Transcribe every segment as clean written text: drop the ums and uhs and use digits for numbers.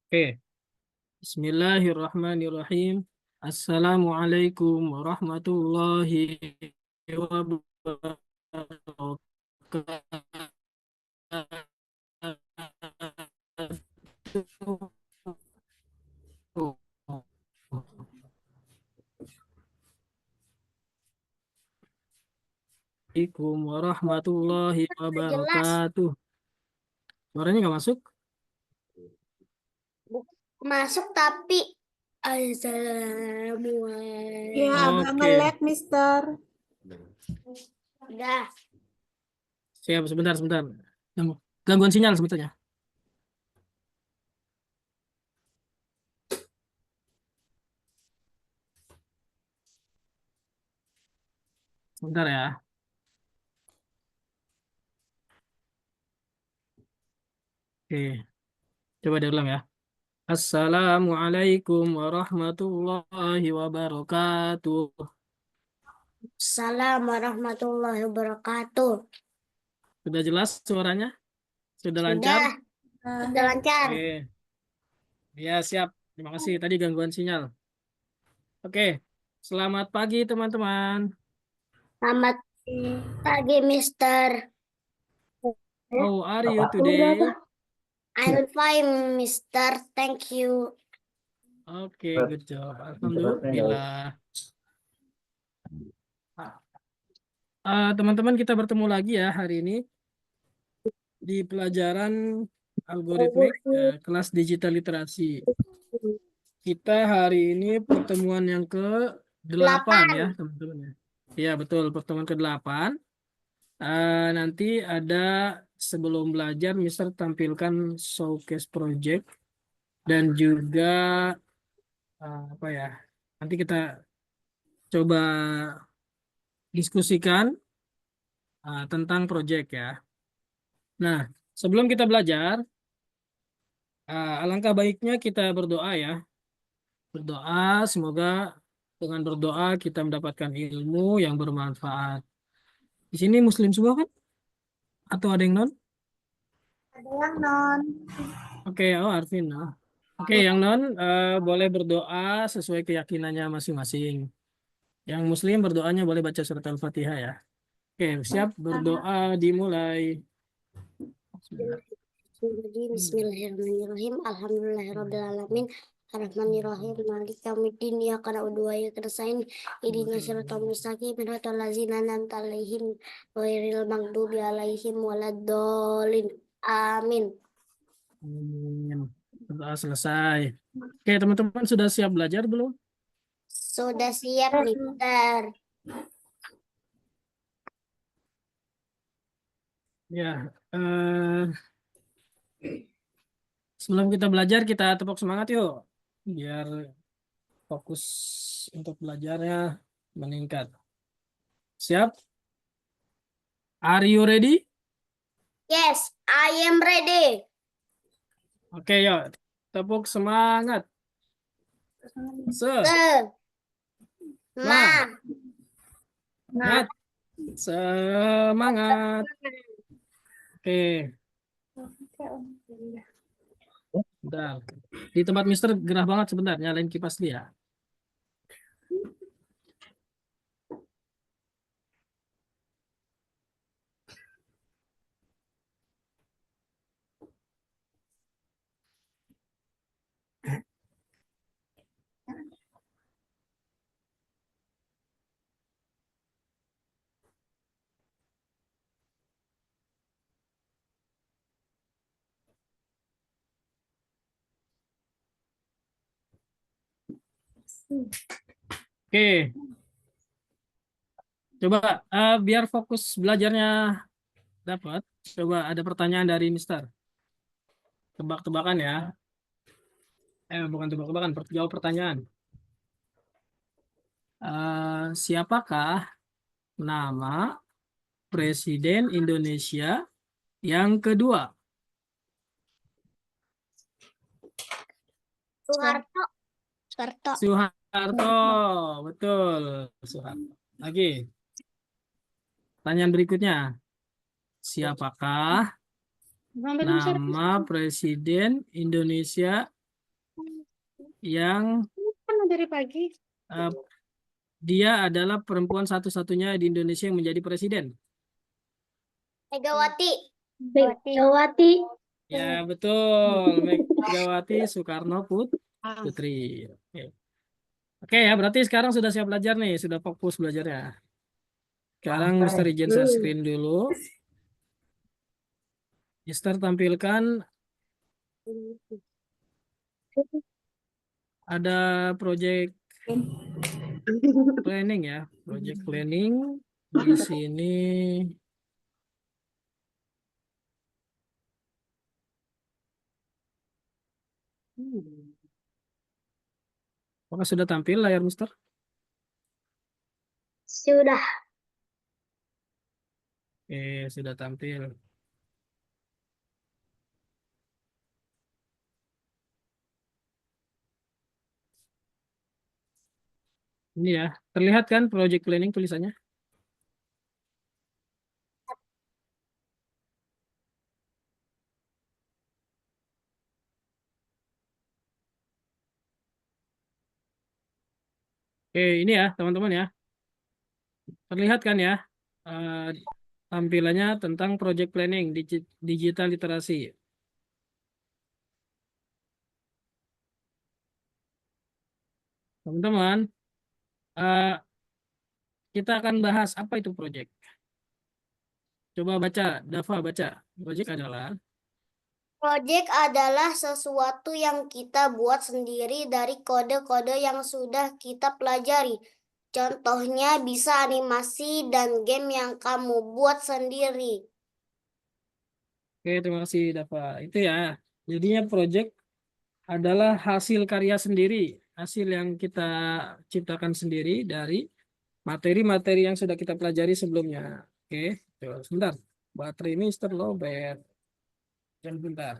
Oke, Bismillahirrahmanirrahim. Assalamualaikum warahmatullahi wabarakatuh. Assalamualaikum warahmatullahi Udah jelas. wabarakatuh. Suaranya nggak masuk? Masuk tapi Assalamualaikum. Ya, agak Oke, nge-lag, Mister. Udah. siap. Sebentar. Gangguan sinyal sebetulnya. Sebentar ya. Oke, coba diulang ya. Assalamualaikum warahmatullahi wabarakatuh. Assalamualaikum warahmatullahi wabarakatuh. Sudah jelas suaranya? Sudah lancar? Sudah lancar. Oke, ya siap. Terima kasih. Tadi gangguan sinyal. Oke, selamat pagi teman-teman. Selamat pagi, Mister. How are you today? I'm fine, Mister. Thank you. Oke, good job. Alhamdulillah. Teman-teman, kita bertemu lagi ya hari ini di pelajaran algoritmik kelas digital literasi. Kita hari ini pertemuan yang ke-8 ya, teman-teman ya. Iya, betul, pertemuan ke-8. Nanti ada sebelum belajar Mister tampilkan showcase project dan juga apa ya? Nanti kita coba diskusikan tentang project ya. Nah, sebelum kita belajar, alangkah baiknya kita berdoa ya. Berdoa, semoga dengan berdoa kita mendapatkan ilmu yang bermanfaat. Di sini Muslim semua kan? Atau ada yang non? Ada yang non. Oke, oh Arvin. Oke, yang non boleh berdoa sesuai keyakinannya masing-masing. Yang Muslim berdoanya boleh baca surat Al-Fatihah ya. Oke, siap berdoa dimulai. Bismillahirrahmanirrahim. Alhamdulillahirrahmanirrahim. Ar-Rahmanirrahim. Maliki yaumiddin. Iyyaka na'budu wa iyyaka nasta'in. Ihdinas siratal mustaqim. Siratal ladzina an'amta 'alaihim ghairil maghdubi 'alaihim waladdallin. Amin. Berdoa selesai. Oke, teman-teman sudah siap belajar belum? Sudah siap, Mister. Ya, sebelum kita belajar kita tepuk semangat yuk, biar fokus untuk belajarnya meningkat. Siap? Are you ready? Yes, I am ready. Oke, yuk. Tepuk semangat. Semangat. Semangat. Oke. Bentar. Di tempat Mister gerah banget sebentar. Nyalain kipas dia. Oke. Coba biar fokus belajarnya dapat. Coba ada pertanyaan dari Mister. Tebak-tebakan ya. Bukan tebak-tebakan, jawab pertanyaan. Siapakah nama Presiden Indonesia yang kedua? Soeharto. Soeharto, betul. Soeharto. Lagi, pertanyaan berikutnya. Siapakah nama Presiden Indonesia yang Kan dari pagi. eh, dia adalah perempuan satu-satunya di Indonesia yang menjadi presiden? Megawati. Megawati. Ya, betul. Megawati Soekarno Ah. Putri. Oke. Oke ya, berarti sekarang sudah siap belajar nih, sudah fokus belajarnya. Sekarang Mister izin share screen dulu. Mister tampilkan ada project planning ya, project planning di sini. Apakah sudah tampil layar Mister? Sudah. Oke, sudah tampil. Ini ya, terlihat kan project planning tulisannya? Oke, ini ya teman-teman ya. Terlihat kan ya tampilannya tentang project planning digital literasi. Teman-teman, eh, kita akan bahas apa itu project. Coba baca, Dava baca. Project adalah Project adalah sesuatu yang kita buat sendiri dari kode-kode yang sudah kita pelajari. Contohnya bisa animasi dan game yang kamu buat sendiri. Oke, terima kasih Dava. Itu ya. Jadinya project adalah hasil karya sendiri, hasil yang kita ciptakan sendiri dari materi-materi yang sudah kita pelajari sebelumnya. Oke, coba sebentar. Baterai ini terlobet. Jangan bentar.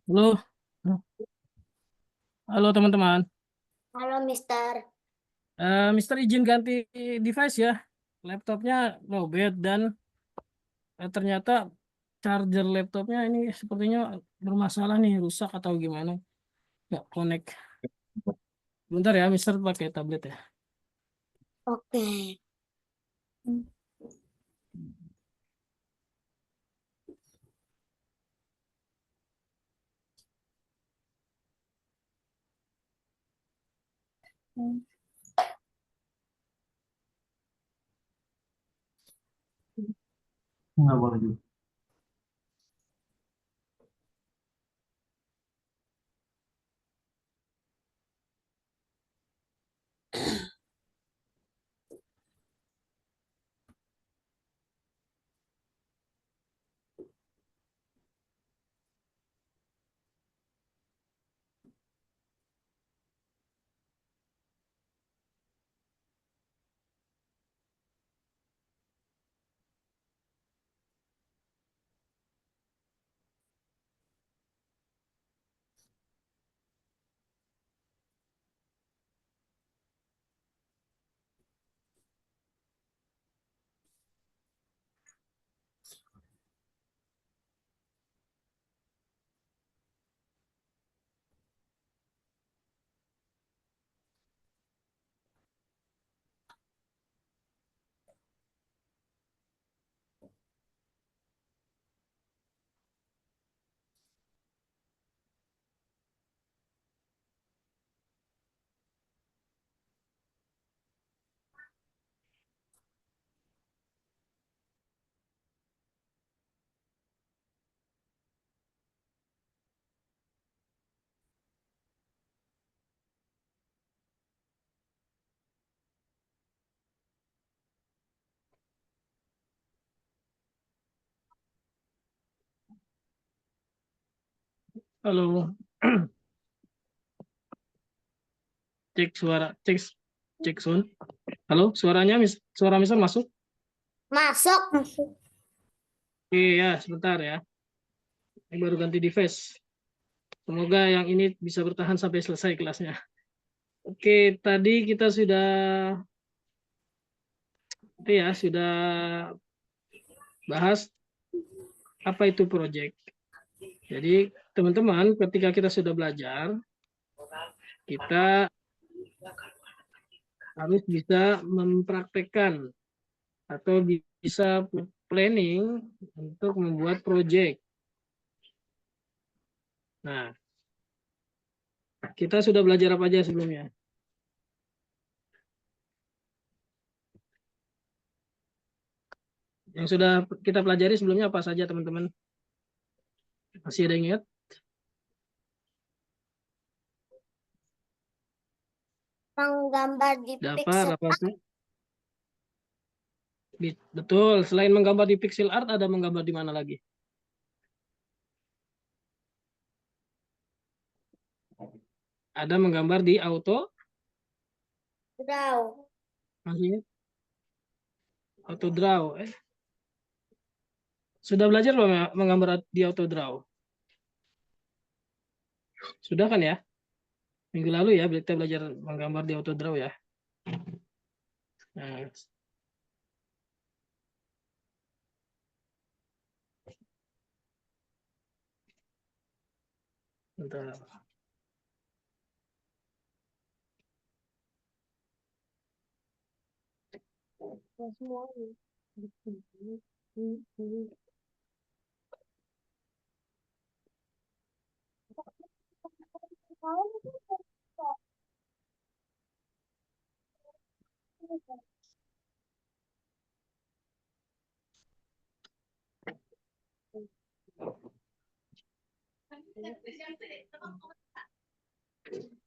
Halo, halo teman-teman. Halo, Mister. Mister izin ganti device ya. Laptopnya lowbat dan ternyata charger laptopnya ini sepertinya bermasalah nih, rusak atau gimana? Nggak connect. Bentar ya, Mister pakai tablet ya. Oke. Nggak boleh juga. Halo, cek suara, cek sound. Halo, suara Mister masuk? Masuk. Oke ya, sebentar ya. Ini baru ganti device. Semoga yang ini bisa bertahan sampai selesai kelasnya. Oke, tadi kita sudah bahas apa itu project. Jadi teman-teman, ketika kita sudah belajar, kita harus bisa mempraktekkan atau bisa planning untuk membuat project. Nah, kita sudah belajar apa aja sebelumnya? Yang sudah kita pelajari sebelumnya apa saja, teman-teman? Masih ada yang ingat? Menggambar di Dapat pixel apa sih? Betul, selain menggambar di pixel art, ada menggambar di mana lagi? Ada menggambar di auto, draw. masih ingat? Auto draw. Sudah belajar belum ya menggambar di auto draw? Sudah kan ya? Minggu lalu ya, kita belajar menggambar di auto draw ya. Nah, bentar.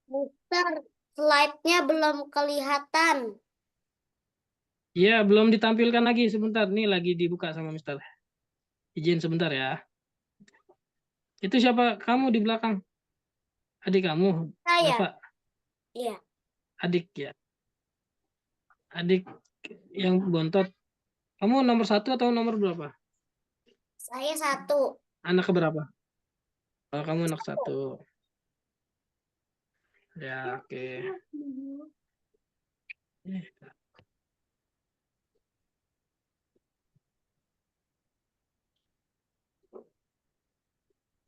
Mister, slide-nya belum kelihatan. Iya, belum ditampilkan lagi sebentar. Nih lagi dibuka sama Mister. Izin sebentar ya. Itu siapa kamu di belakang? Adik kamu, Saya. Dava. Iya. Adik ya. Adik yang bontot. Kamu nomor 1 atau nomor berapa? Saya 1. Anak keberapa? Oh, kamu anak 1. Ya, oke.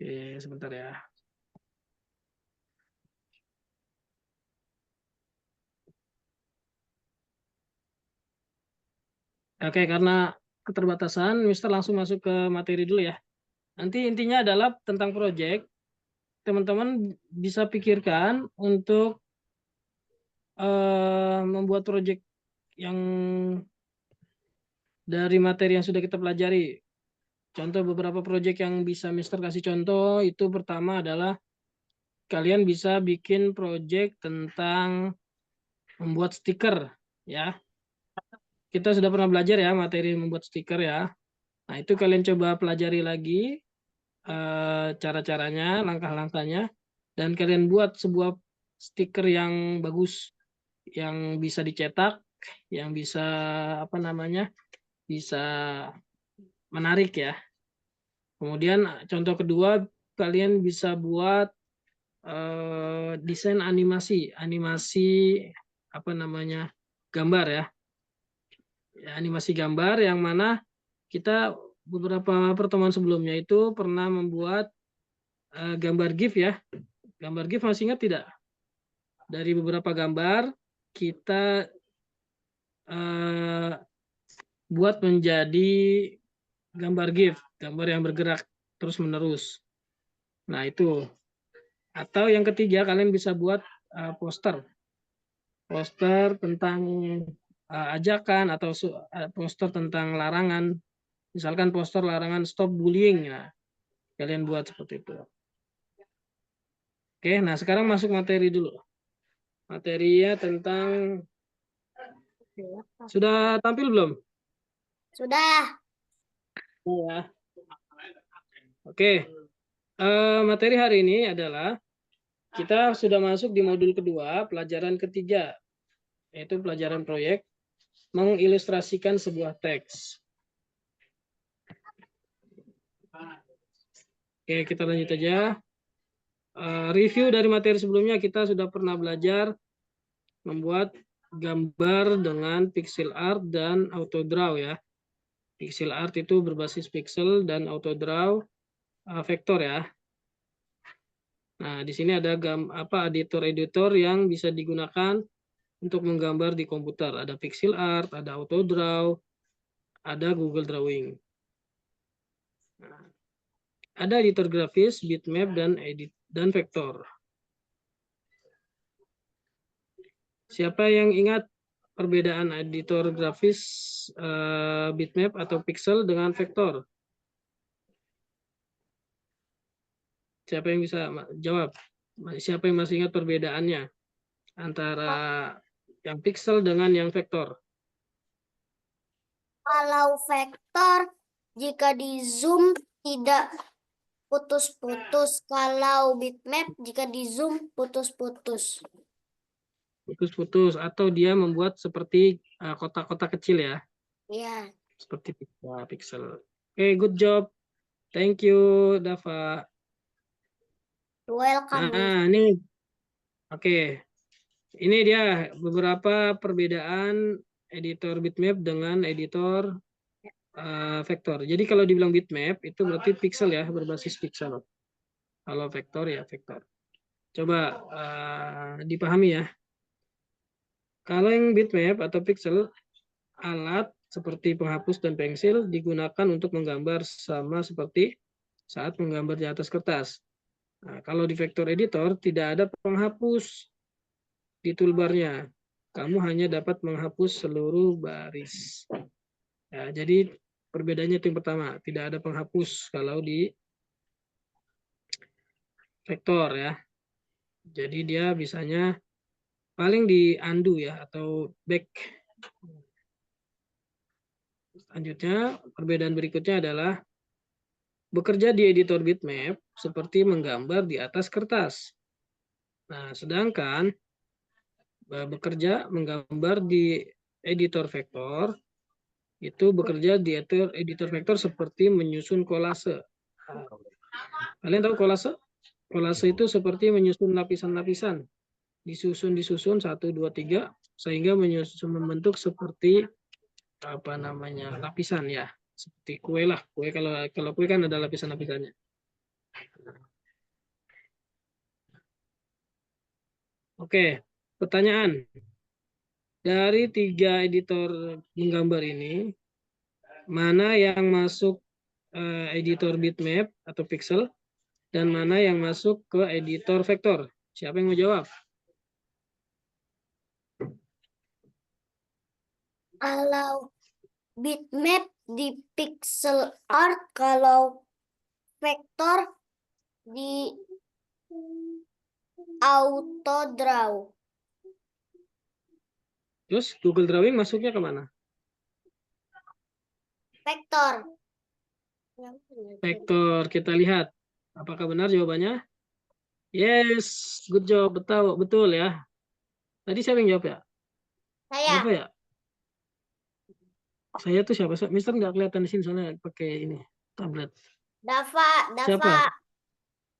Oke, sebentar ya. Oke, karena keterbatasan, Mister langsung masuk ke materi dulu ya. Nanti intinya adalah tentang proyek. Teman-teman bisa pikirkan untuk membuat proyek yang dari materi yang sudah kita pelajari. Contoh beberapa proyek yang bisa Mister kasih contoh itu pertama adalah kalian bisa bikin proyek tentang membuat stiker ya. Kita sudah pernah belajar ya materi membuat stiker ya. Nah, itu kalian coba pelajari lagi cara-caranya, langkah-langkahnya, dan kalian buat sebuah stiker yang bagus, yang bisa dicetak, yang bisa apa namanya, bisa menarik ya. Kemudian contoh kedua, kalian bisa buat desain animasi, apa namanya, gambar ya. Animasi gambar yang mana kita beberapa pertemuan sebelumnya itu pernah membuat gambar GIF ya. Gambar GIF masih ingat tidak? Dari beberapa gambar kita buat menjadi gambar GIF, gambar yang bergerak terus-menerus. Nah, itu. Atau yang ketiga, kalian bisa buat poster. Poster tentang ajakan atau poster tentang larangan. Misalkan poster larangan stop bullying. Nah, kalian buat seperti itu. Oke, nah sekarang masuk materi dulu. Materinya tentang... Sudah tampil belum? Sudah. Ya. Oke, materi hari ini adalah kita sudah masuk di modul kedua, pelajaran ketiga, yaitu pelajaran proyek mengilustrasikan sebuah teks. Oke, kita lanjut aja. Review dari materi sebelumnya kita sudah pernah belajar membuat gambar dengan pixel art dan autodraw ya. Pixel art itu berbasis pixel dan autodraw vektor ya. Nah, di sini ada editor-editor yang bisa digunakan untuk menggambar di komputer. Ada pixel art, ada autodraw, ada Google Drawing. Nah, ada editor grafis, bitmap, dan vektor. Siapa yang ingat perbedaan editor grafis, bitmap atau pixel dengan vektor? Siapa yang bisa jawab? Siapa yang masih ingat perbedaannya antara yang pixel dengan yang vektor? Kalau vektor, jika di zoom tidak putus-putus. Kalau bitmap, jika di zoom putus-putus. Putus-putus atau dia membuat seperti kotak-kotak kecil ya, Ya, seperti pixel. Oke, good job. Thank you, Dava. welcome. Nah, ini oke. Ini dia beberapa perbedaan editor bitmap dengan editor vektor. Jadi kalau dibilang bitmap itu berarti pixel ya, berbasis pixel. Kalau vektor ya vektor. Coba dipahami ya. Kalau yang bitmap atau pixel, alat seperti penghapus dan pensil digunakan untuk menggambar sama seperti saat menggambar di atas kertas. Nah, kalau di vektor editor tidak ada penghapus di toolbarnya. Kamu hanya dapat menghapus seluruh baris. Ya, jadi perbedaannya itu yang pertama, tidak ada penghapus kalau di vektor ya. Jadi dia bisanya paling di undo ya atau back. Selanjutnya, perbedaan berikutnya adalah bekerja di editor bitmap seperti menggambar di atas kertas. Nah, sedangkan bekerja menggambar di editor vektor itu bekerja di editor vektor seperti menyusun kolase. Kalian tahu kolase? Kolase itu seperti menyusun lapisan-lapisan. Disusun 1, 2, 3 sehingga membentuk seperti apa namanya lapisan ya. Seperti kue lah. Kue kalau kue kan ada lapisan-lapisannya. Oke, pertanyaan. Dari 3 editor menggambar ini, mana yang masuk editor bitmap atau pixel, dan mana yang masuk ke editor vektor? Siapa yang mau jawab? Kalau bitmap di pixel art, kalau vektor di autodraw. Terus Google Drawing masuknya ke mana? Vektor. Vektor, kita lihat. Apakah benar jawabannya? Yes, good job, betul, betul ya. Tadi siapa yang jawab ya? Saya. Apa ya? Saya tuh siapa? Mister nggak kelihatan di sini soalnya pakai ini tablet. Dava. Siapa?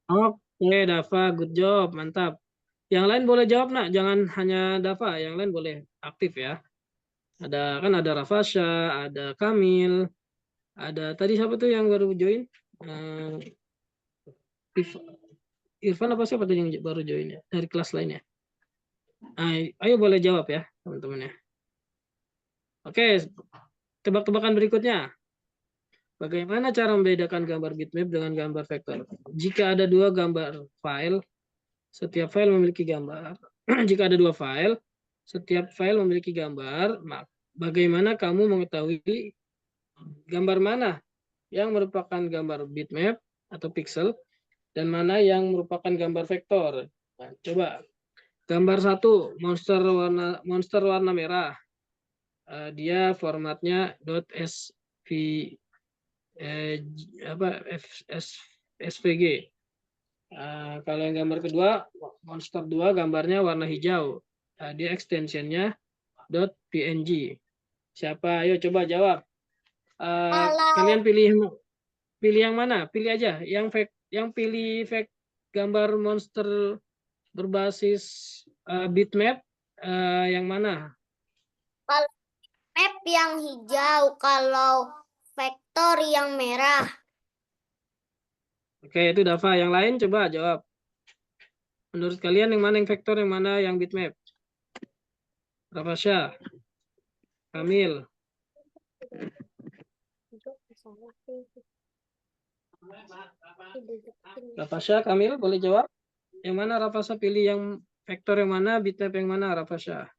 Oke, Dava, good job, mantap. Yang lain boleh jawab nak, jangan hanya Dava, yang lain boleh aktif ya. Ada Rafasya, ada Kamil, ada tadi siapa tuh yang baru join? Irfan apa siapa tuh yang baru join ya dari kelas lainnya? Ayo boleh jawab ya teman-teman ya. Oke, tebak-tebakan berikutnya. Bagaimana cara membedakan gambar bitmap dengan gambar vektor? Jika ada 2 gambar file, setiap file memiliki gambar. Jika ada 2 file, setiap file memiliki gambar. Bagaimana kamu mengetahui gambar mana yang merupakan gambar bitmap atau pixel dan mana yang merupakan gambar vektor? Nah, coba gambar 1 monster warna merah. Dia formatnya .sv SVG. Kalau yang gambar kedua monster 2 gambarnya warna hijau. Dia extensionnya .png. Siapa? Ayo coba jawab. Kalian pilih yang mana? Pilih aja. Yang pilih gambar monster berbasis bitmap yang mana? Kalau map yang hijau, kalau vektor yang merah. Oke, itu Dava. Yang lain coba jawab. Menurut kalian yang mana yang vektor, yang mana yang bitmap? Rafasya, Kamil. Rafasya, Kamil boleh jawab? Yang mana Rafasya pilih yang vektor yang mana, bitmap yang mana Rafasya?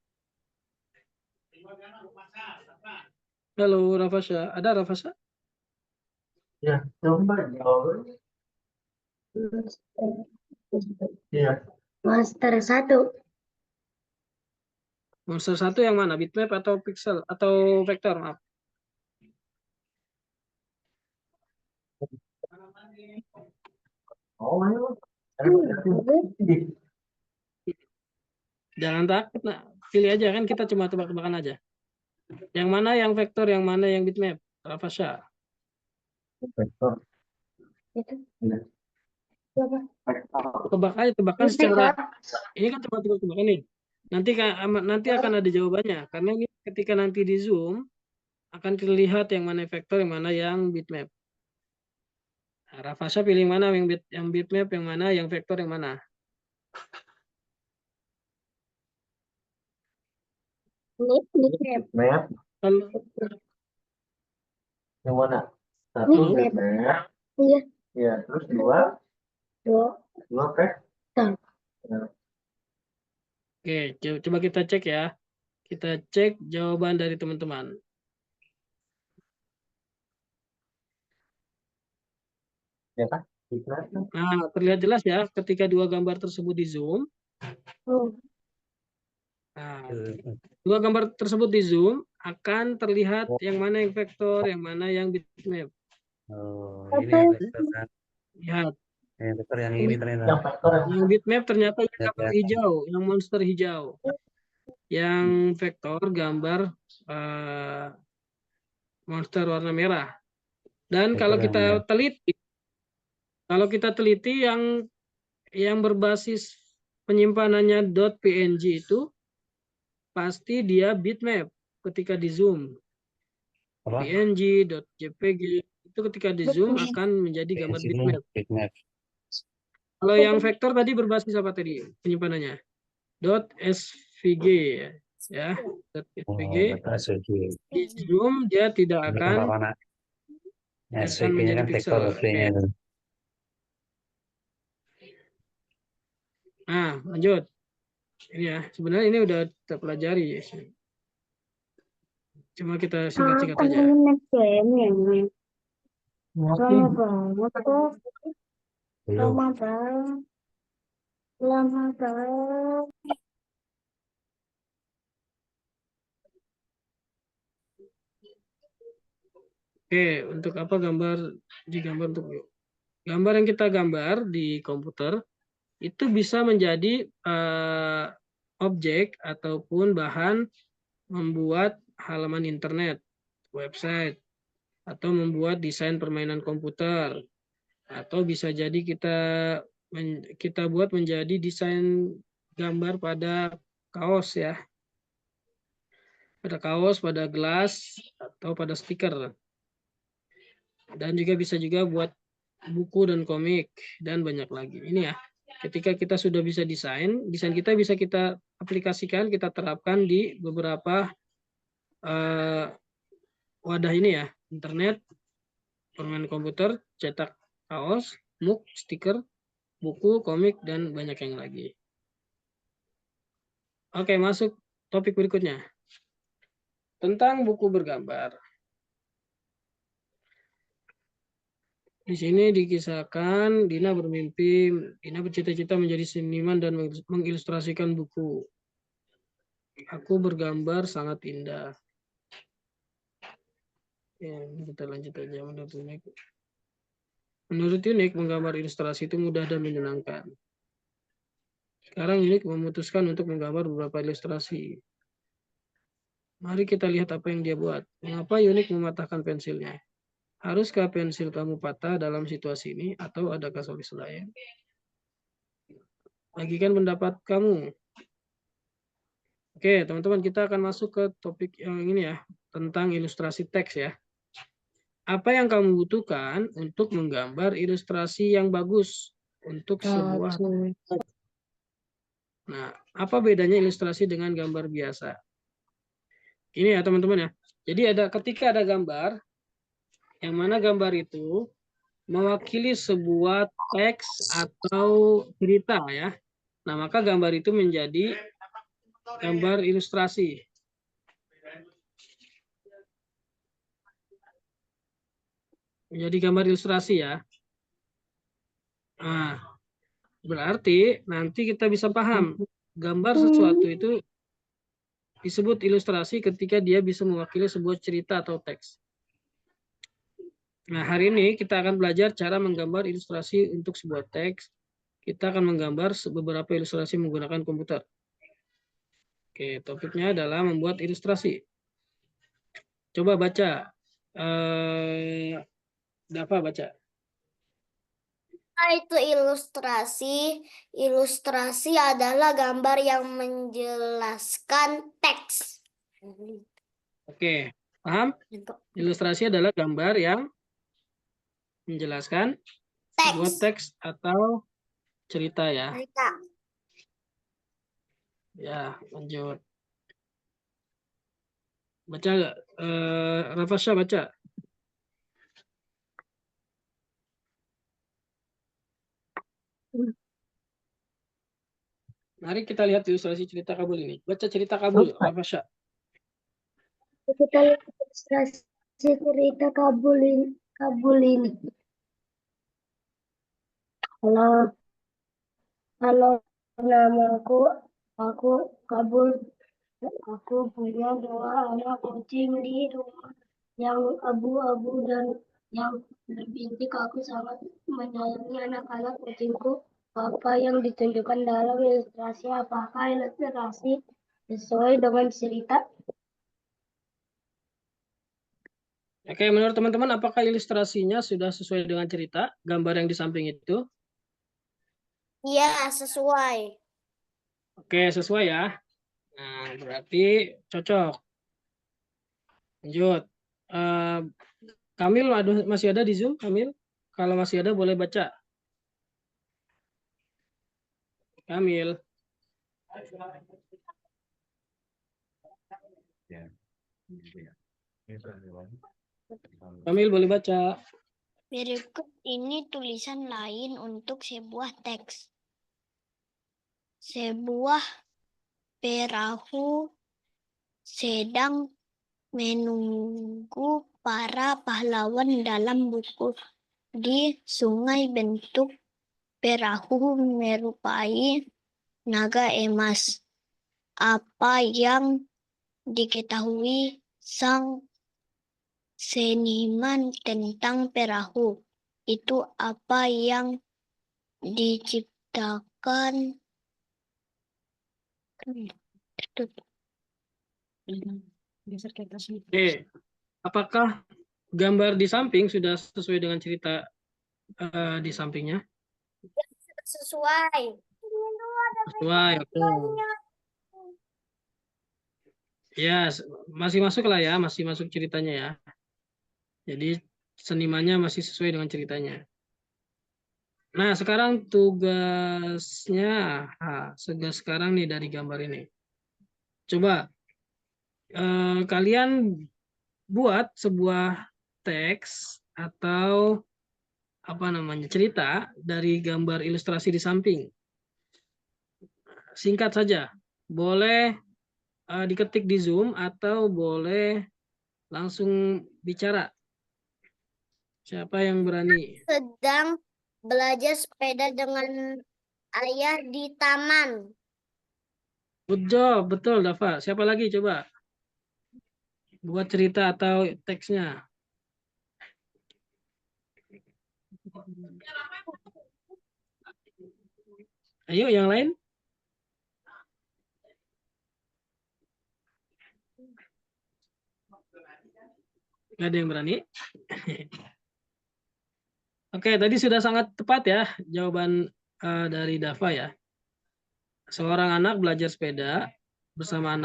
Halo Rafasya, ada Rafasya? Ya, coba jawab. Iya. Monster 1. Monster 1 yang mana? Bitmap atau pixel atau vektor? Maaf. Oh, ayo. Jangan takut, nak. Pilih aja kan kita cuma tebak-tebakan aja. Yang mana yang vektor, yang mana yang bitmap? Rafasya. Vektor. Tebak aja, tebakan secara ini kan cuma tebak-tebakan nih. Nanti akan ada jawabannya karena ini ketika nanti di zoom akan terlihat yang mana vektor, yang mana yang bitmap. Nah, Rafasya pilih mana yang bitmap, yang mana yang vektor, yang mana? Map Kalau yang mana? Satu map. Iya. Ya, terus dua vektor. Oke, coba kita cek ya. Kita cek jawaban dari teman-teman. Ya kan? Nah, terlihat jelas ya ketika 2 gambar tersebut di zoom. Nah, 2 gambar tersebut di zoom akan terlihat yang mana yang vektor, yang mana yang bitmap. Oh, ini yang vektor kan? Lihat. Yang vektor yang ini ternyata. Yang vektor. Yang bitmap ternyata yang gambar hijau, yang monster hijau. Yang vektor gambar monster warna merah. Dan kalau kita teliti yang berbasis penyimpanannya .png itu pasti dia bitmap ketika di zoom. Apa? PNG, .jpg itu ketika di zoom akan menjadi gambar bitmap. Bitmap. Kalau yang vektor tadi berbasis apa tadi penyimpanannya? .svg ya. .svg. Oh, data SVG. Di Zoom dia tidak Ini akan kan mana? SVG-nya menjadi kan pixel. vektor free-nya itu. Nah, lanjut. Ini ya, sebenarnya ini udah kita pelajari ya. Cuma kita singkat-singkat aja. Lama banget kok. Belum. Lama banget. Lama banget. Oke, untuk apa digambar untuk gambar yang kita gambar di komputer itu bisa menjadi objek ataupun bahan membuat halaman internet, website, atau membuat desain permainan komputer, atau bisa jadi kita buat menjadi desain gambar pada kaos ya, pada gelas atau pada stiker, dan juga bisa juga buat buku dan komik dan banyak lagi. Ini ya, ketika kita sudah bisa desain kita bisa kita aplikasikan, kita terapkan di beberapa wadah ini ya, internet, permainan komputer, cetak kaos, muk, stiker, buku, komik, dan banyak yang lagi. Oke, masuk topik berikutnya. Tentang buku bergambar. Di sini dikisahkan Dina bercita-cita menjadi seniman dan mengilustrasikan buku. Aku bergambar sangat indah. Ya, kita lanjut aja. Menurut Unik, menggambar ilustrasi itu mudah dan menyenangkan. Sekarang Unik memutuskan untuk menggambar beberapa ilustrasi. Mari kita lihat apa yang dia buat. Mengapa Unik mematahkan pensilnya? Haruskah pensil kamu patah dalam situasi ini atau adakah solusi lain? Bagikan pendapat kamu. Oke, teman-teman, kita akan masuk ke topik yang ini ya, tentang ilustrasi teks ya. Apa yang kamu butuhkan untuk menggambar ilustrasi yang bagus untuk sebuah. Nah, apa bedanya ilustrasi dengan gambar biasa? Ini ya teman-teman ya. Jadi ketika ada gambar, yang mana gambar itu mewakili sebuah teks atau cerita ya. Nah, maka gambar itu menjadi gambar ilustrasi. Menjadi gambar ilustrasi ya. Nah, berarti nanti kita bisa paham gambar sesuatu itu disebut ilustrasi ketika dia bisa mewakili sebuah cerita atau teks. Nah, hari ini kita akan belajar cara menggambar ilustrasi untuk sebuah teks. Kita akan menggambar beberapa ilustrasi menggunakan komputer. Oke, topiknya adalah membuat ilustrasi. Coba baca. Dafa baca. Itu ilustrasi. Ilustrasi adalah gambar yang menjelaskan teks. Oke, paham? Ilustrasi adalah gambar yang menjelaskan sebuah teks atau cerita ya. Cerita. Ya, lanjut. Baca nggak? Rafasya baca. Mari kita lihat ilustrasi cerita Kabul ini. Baca cerita Kabul, Rafasya. Kita lihat ilustrasi cerita Kabul ini. Halo, namaku aku Kabul. Aku punya 2 anak kucing di rumah yang abu-abu dan yang berbintik. Aku sangat menyayangi anak-anak kucingku. Apa yang ditunjukkan dalam ilustrasi? Apakah ilustrasi sesuai dengan cerita? Oke, menurut teman-teman apakah ilustrasinya sudah sesuai dengan cerita? Gambar yang di samping itu? Iya, sesuai. Oke, sesuai ya. Nah, berarti cocok. Lanjut. Kamil masih ada di Zoom, Kamil? Kalau masih ada boleh baca. Kamil. Kamil boleh baca. Berikut ini tulisan lain untuk sebuah teks. Sebuah perahu sedang menunggu para pahlawan dalam buku di sungai. Bentuk perahu menyerupai naga emas. Apa yang diketahui sang seniman tentang perahu itu? Apa yang diciptakan? Oke, apakah gambar di samping sudah sesuai dengan cerita di sampingnya? Sesuai. Sesuai, oke. Ya, masih masuk lah ya, masih masuk ceritanya ya. Jadi senimannya masih sesuai dengan ceritanya. Nah, sekarang tugasnya, sekarang nih dari gambar ini. Coba kalian buat sebuah teks atau apa namanya cerita dari gambar ilustrasi di samping. Singkat saja, boleh diketik di Zoom atau boleh langsung bicara. Siapa yang berani? Sedang belajar sepeda dengan ayah di taman. Good job, betul Dava. Siapa lagi coba? Buat cerita atau teksnya. Ayo yang lain. Gak ada yang berani. Oke, tadi sudah sangat tepat ya jawaban dari Dava ya. Seorang anak belajar sepeda bersama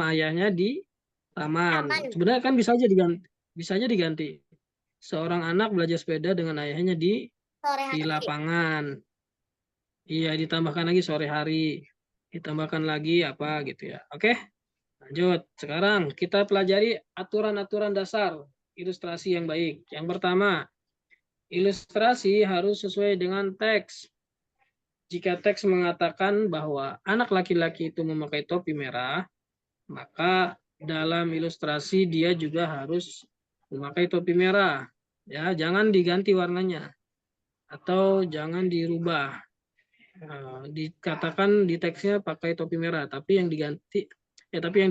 ayahnya di taman. Sebenarnya kan bisa aja diganti. Seorang anak belajar sepeda dengan ayahnya di Sore hari. lapangan. Iya, ditambahkan lagi sore hari. Ditambahkan lagi apa gitu ya. Oke, lanjut. Sekarang kita pelajari aturan-aturan dasar ilustrasi yang baik. Yang pertama, ilustrasi harus sesuai dengan teks. Jika teks mengatakan bahwa anak laki-laki itu memakai topi merah, maka dalam ilustrasi dia juga harus memakai topi merah. Ya, jangan diganti warnanya atau jangan dirubah. Dikatakan di teksnya pakai topi merah, tapi yang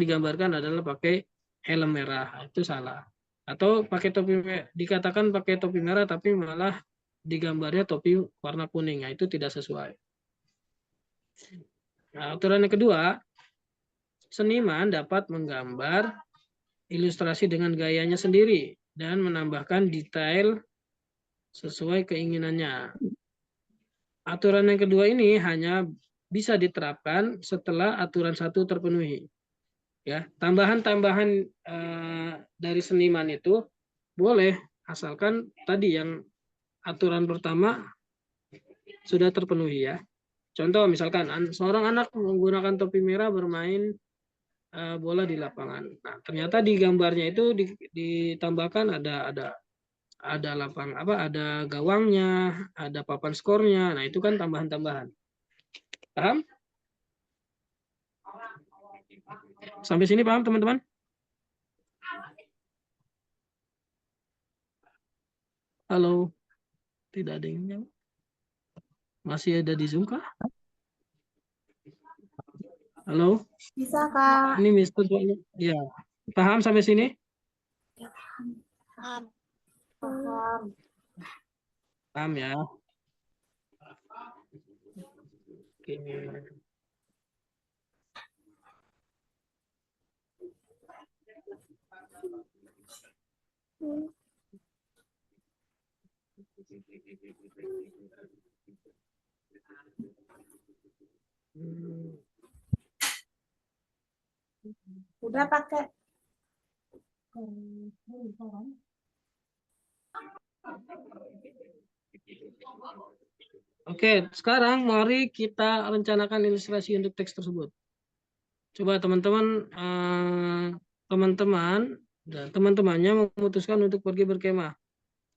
digambarkan adalah pakai helm merah. Itu salah. Atau dikatakan pakai topi merah tapi malah digambarnya topi warna kuning. Nah, itu tidak sesuai. Nah, aturan yang kedua, seniman dapat menggambar ilustrasi dengan gayanya sendiri dan menambahkan detail sesuai keinginannya. Aturan yang kedua ini hanya bisa diterapkan setelah aturan satu terpenuhi. Ya, tambahan-tambahan dari seniman itu boleh asalkan tadi yang aturan pertama sudah terpenuhi ya. Contoh misalkan seorang anak menggunakan topi merah bermain bola di lapangan. Nah, ternyata di gambarnya itu ditambahkan ada ada gawangnya, ada papan skornya. Nah, itu kan tambahan-tambahan. Paham? Sampai sini paham teman-teman? Halo. Tidak ada yang jawab. Masih ada di Zoom kah? Halo? Bisa, Kak. Ini Mister soalnya. Ya. Paham sampai sini? Paham. Paham ya. Oke. Udah pakai. Oke, sekarang mari kita rencanakan ilustrasi untuk teks tersebut. Coba teman-teman dan teman-temannya memutuskan untuk pergi berkemah.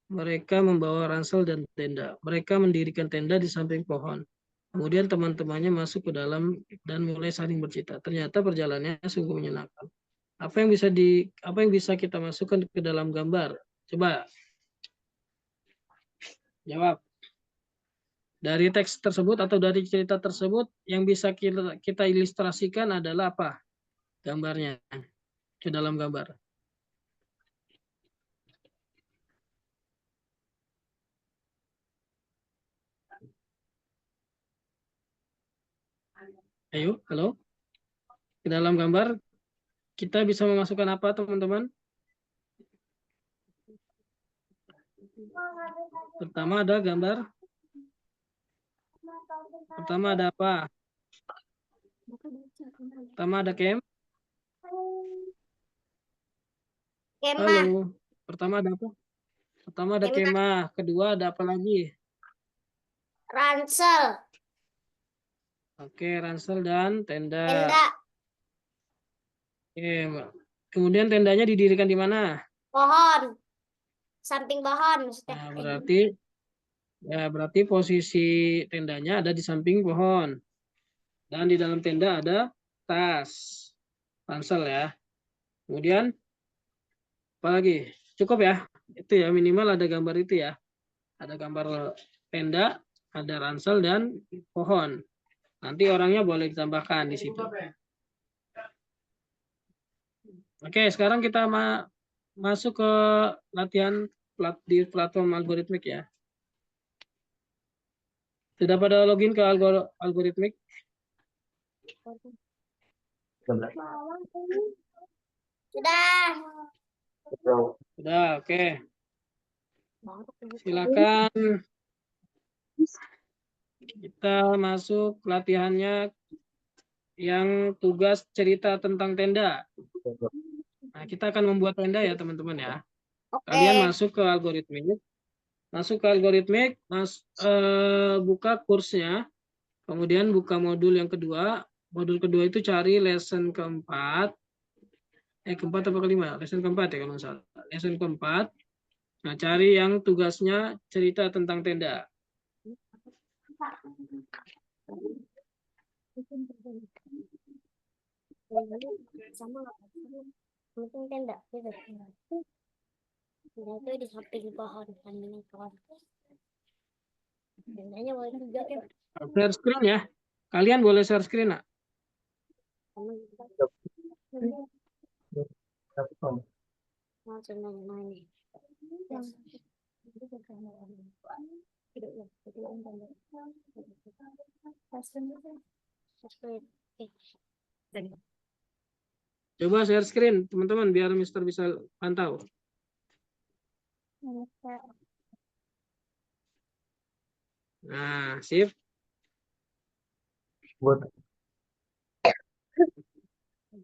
Mereka membawa ransel dan tenda. Mereka mendirikan tenda di samping pohon. Kemudian teman-temannya masuk ke dalam dan mulai saling bercerita. Ternyata perjalanannya sungguh menyenangkan. Apa yang bisa kita masukkan ke dalam gambar? Coba jawab. Dari teks tersebut atau dari cerita tersebut yang bisa kita ilustrasikan adalah apa? Gambarnya ke dalam gambar. Ayo, halo. Ke dalam gambar kita bisa memasukkan apa, teman-teman? Pertama ada gambar. Pertama ada apa? Pertama ada Kemah, Halo. Pertama ada apa? Pertama ada kemah, kemah. Kedua ada apa lagi? ransel, Oke, ransel dan tenda. tenda, Oke. Kemudian tendanya didirikan di mana? pohon, samping pohon maksudnya. Nah, berarti posisi tendanya ada di samping pohon. Dan di dalam tenda ada tas, ransel ya. Kemudian apa lagi? Cukup ya? Itu ya, minimal ada gambar itu ya. Ada gambar tenda, ada ransel dan pohon. Nanti orangnya boleh ditambahkan di situ. Oke, sekarang kita masuk ke latihan di platform algoritmik ya. Sudah pada login ke algoritmik? 13. Sudah. Sudah, oke. Silakan kita masuk latihannya yang tugas cerita tentang tenda. Nah, kita akan membuat tenda ya, teman-teman ya. Oke. Kalian masuk ke algoritmik. Buka kursnya. Kemudian buka modul yang kedua. Modul kedua itu cari lesson keempat. Keempat atau kelima? Lesson keempat ya kalau nggak salah. Lesson keempat. Nah, cari yang tugasnya cerita tentang tenda. Sama mungkin tenda gitu. Tenda itu di samping pohon kan ini pohon. Tendanya boleh juga kan. Share screen ya. Kalian boleh share screen nak? Coba share screen teman-teman biar Mister bisa pantau. Nah, sip. Buat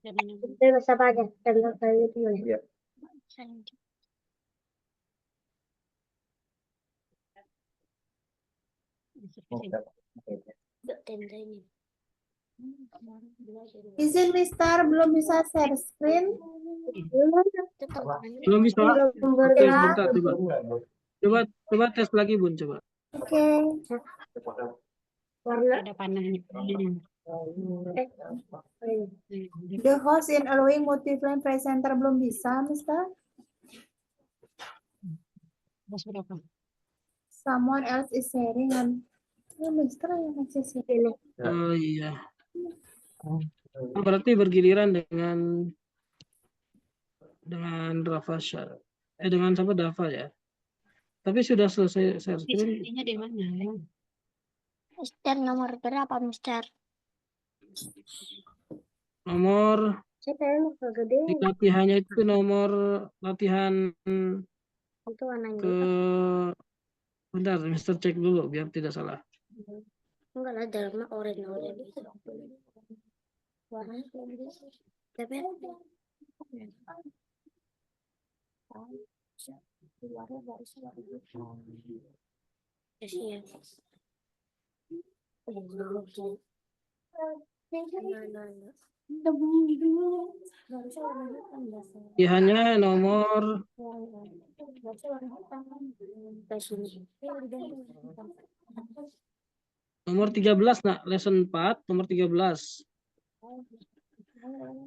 Bisa apa aja? Tenda kayak gitu ya. Tenda ini. Izin Mister, belum bisa share screen. Belum bisa. Oke, sebentar coba. Coba tes lagi Bun, coba. Oke. Ada panahnya. The host in allowing multi-frame presenter belum bisa, Mister. Someone else is sharing on. Mister yang masih sharing. Oh iya. Berarti bergiliran dengan Rafa dengan siapa Dava ya. Tapi sudah selesai share screen. Di mana ya? Mister nomor berapa, Mister? Nomor Saya pengen gede. latihannya itu nomor latihan Itu warnanya. ke bentar, Mister cek dulu biar tidak salah. Enggak lah, dalamnya oranye. Warnanya tapi Pilihannya nomor nomor 13 nak, lesson 4 nomor 13.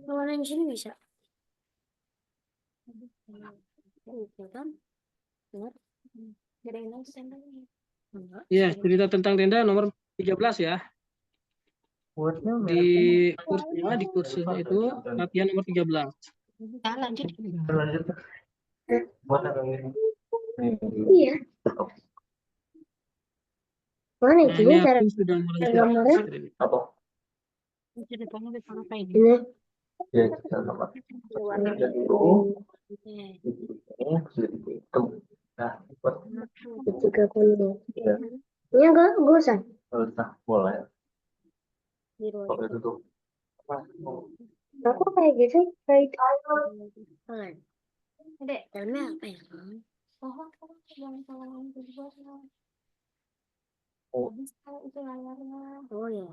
Kalau yang sini bisa. Itu kan? Benar. Ada yang lain enggak? Ya, cerita tentang tenda nomor 13 ya. Wordnya Di merah. kursusnya itu latihan nomor 13. Lanjut. Lanjut. Buat yang ini. Iya. Mana Nah, itu ini cara aku sudah mulai gambarnya? screen. Apa? Ceritanya di sana kayak Ini. Ya, kita dapat. Jadi dulu ini sudah dihitung. Nah, buat Tiga puluh. ya, Ini enggak usah. nah, boleh. Biru. Kalau itu tuh. Aku kayak gitu, kayak itu. Dek, dalamnya apa ya? Oh. Oh ya.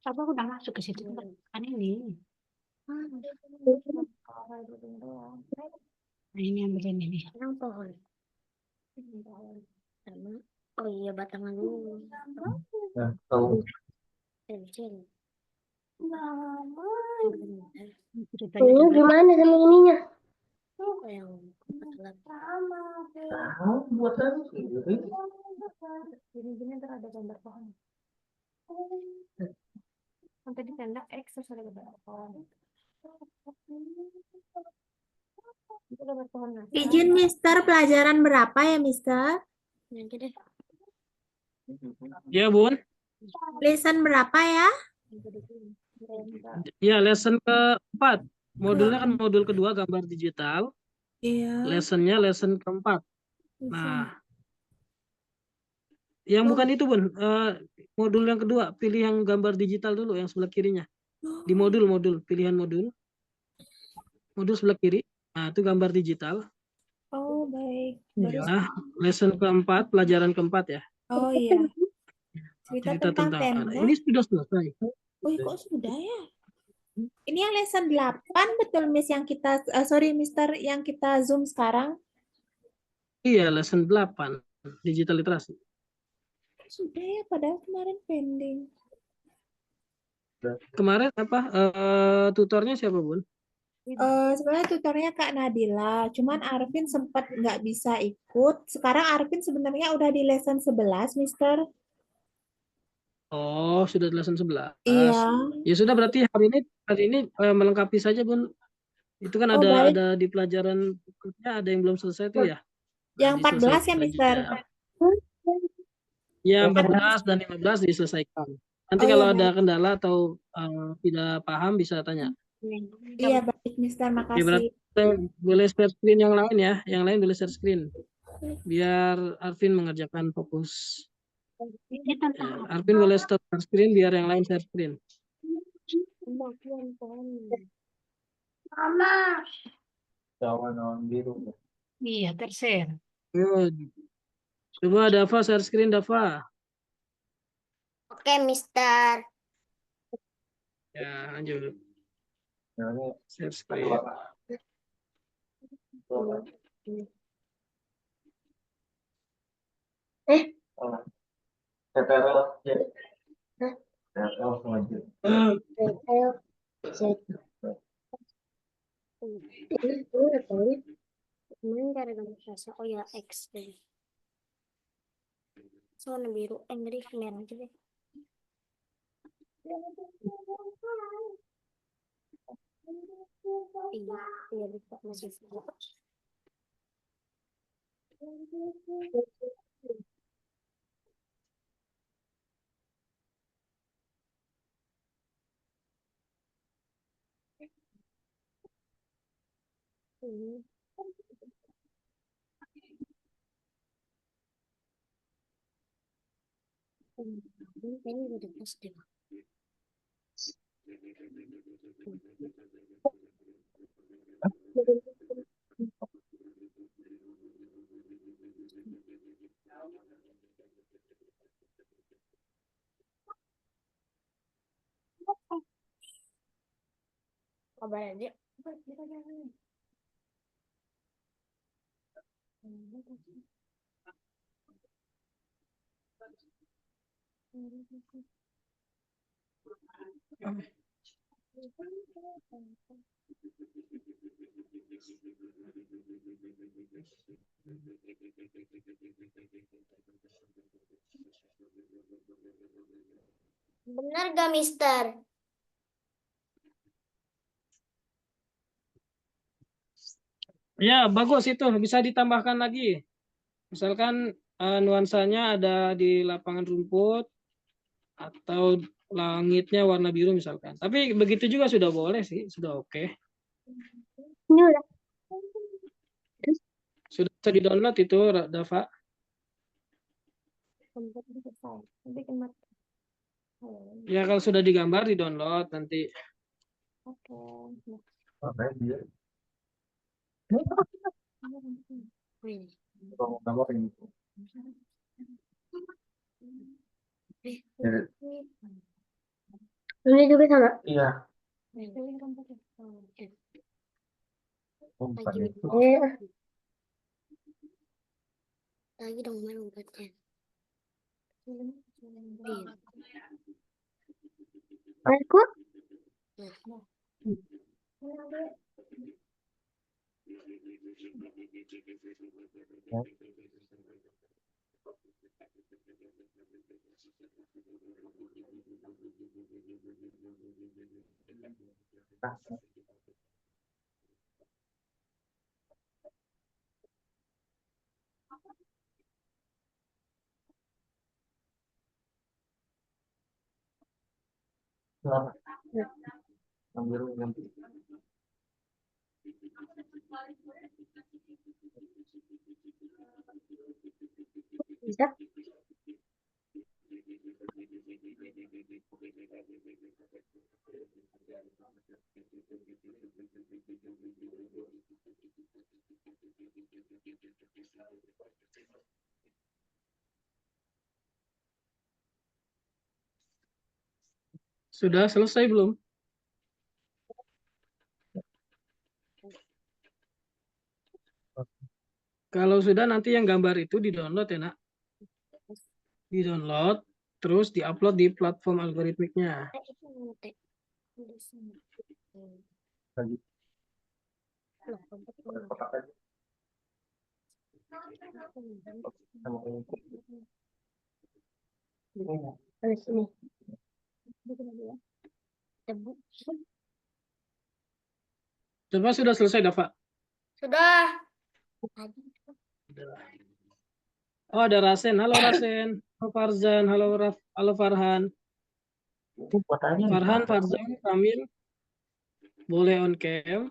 apa aku udah masuk ke situ kan ini. Nah, ini yang begini nih. Yang pohon. Sama. Oh iya, batangan dulu. Nah, kalau Kecil. Ceritanya Ini juga gimana sama ininya? Yang tahu buat apa sih? gini ntar ada gambar pohon. Sampai di tenda X terus ada gambar pohon. Itu gambar pohon Natal. Izin Mister, pelajaran berapa ya Mister? Nanti deh. Ya, Bun. Lesson berapa ya? Ya, lesson keempat. Modulnya kan modul kedua gambar digital. Iya. Lessonnya lesson keempat. Nah, yang bukan itu, Bun. Modul yang kedua, pilih yang gambar digital dulu, yang sebelah kirinya. Di modul, pilihan modul. Modul sebelah kiri. Nah, itu gambar digital. Oh baik. Nah, lesson keempat, pelajaran keempat ya. Oh iya. Cerita Cerita tentang tentang tenda. ini sudah selesai. Oh kok sudah ya? Ini yang lesson 8 betul Miss yang kita sorry Mister yang kita Zoom sekarang. Iya, lesson 8, digital literasi. Sudah ya, padahal kemarin pending. Kemarin apa tutornya siapa, Bun? Sebenarnya tutornya Kak Nadila, cuman Arvin sempat nggak bisa ikut. Sekarang Arvin sebenarnya udah di lesson 11, Mister. Oh, sudah lesson 11. Iya. Ya sudah, berarti hari ini melengkapi saja, Bun. Itu kan Oh, baik. ada di pelajaran berikutnya ada yang belum selesai tuh ya. Yang 14 ya, Diselesaikan Mister. aja. Ya, 14 dan 15 diselesaikan. Nanti Oh, kalau iya, ada baik. kendala atau tidak paham bisa tanya. Iya, baik, Mister. Ya, Makasih. berarti boleh share screen yang lain ya. Yang lain boleh share screen. Biar Arvin mengerjakan fokus. Ini tentang apa? Arvin boleh stop share screen biar yang lain share screen. Mama. Cawan biru. Iya, terser. Good. Coba Dava share screen, Dava. Oke, Mister. Ya, lanjut. Nah, ini Share screen. TTRL ya. Hah? TTRL maju. Ini apa ini? Kemarin cara gambar rasa. Oh ya, X deh. Warna biru. Tadi merah aja deh. Iya, iya bisa masih bisa. Ini. Ini udah pas deh. Coba aja. Benar gak, Mister? Ya, bagus itu. Bisa ditambahkan lagi. Misalkan nuansanya ada di lapangan rumput atau langitnya warna biru misalkan. Tapi begitu juga sudah boleh sih, sudah oke. Ini udah. Sudah bisa di-download itu, Dava. Bikin mata. Ya, kalau sudah digambar, di-download nanti. Oke. Makanya dia Wih. kalau gambar ini. Ya, Ini juga sama. iya. Lagi, Itu. lagi dong main obatnya. Aku? Selamat. Ambil nanti. Bisa? Sudah selesai belum? Kalau sudah nanti yang gambar itu di-download ya, Nak. Di-download, terus di-upload di platform algoritmiknya. Lagi. Kotak aja. Sama ini. Habis ini. Coba sudah selesai, Dava? Sudah. Oh, ada Rasen. Halo Rasen. Halo Farzan. Halo Farhan. Itu fotonya Farhan, Farzan, Kamil. Boleh on cam.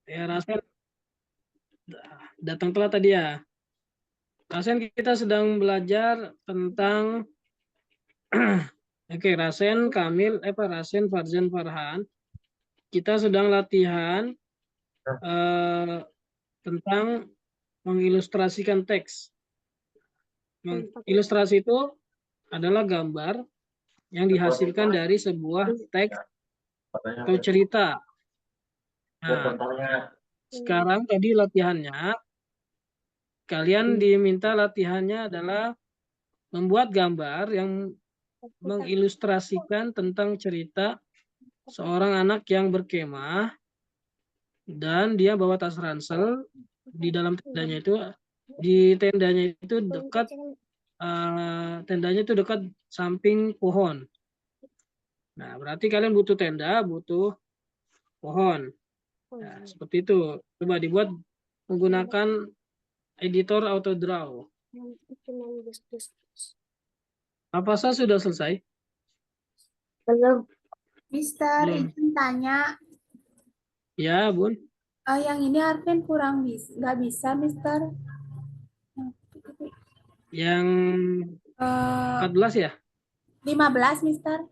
Ya, Rasen. Datang telat tadi ya. Rasen, kita sedang belajar tentang Oke, Rasen, Kamil, Rasen, Farzan, Farhan. Kita sedang latihan tentang mengilustrasikan teks. Ilustrasi itu adalah gambar yang dihasilkan dari sebuah teks atau cerita. Nah, sekarang tadi latihannya, kalian diminta latihannya adalah membuat gambar yang mengilustrasikan tentang cerita seorang anak yang berkemah dan dia bawa tas ransel di dalam tendanya itu, dekat tendanya itu dekat samping pohon. Nah, berarti kalian butuh tenda, butuh pohon. Nah, seperti itu. Coba dibuat menggunakan editor AutoDraw. Apa sudah selesai? Belum. Mister, Belum. izin tanya, Ya, Bun. yang ini Arvin kurang nggak bisa, Mister. Yang Eh, 14 ya? 15, Mister.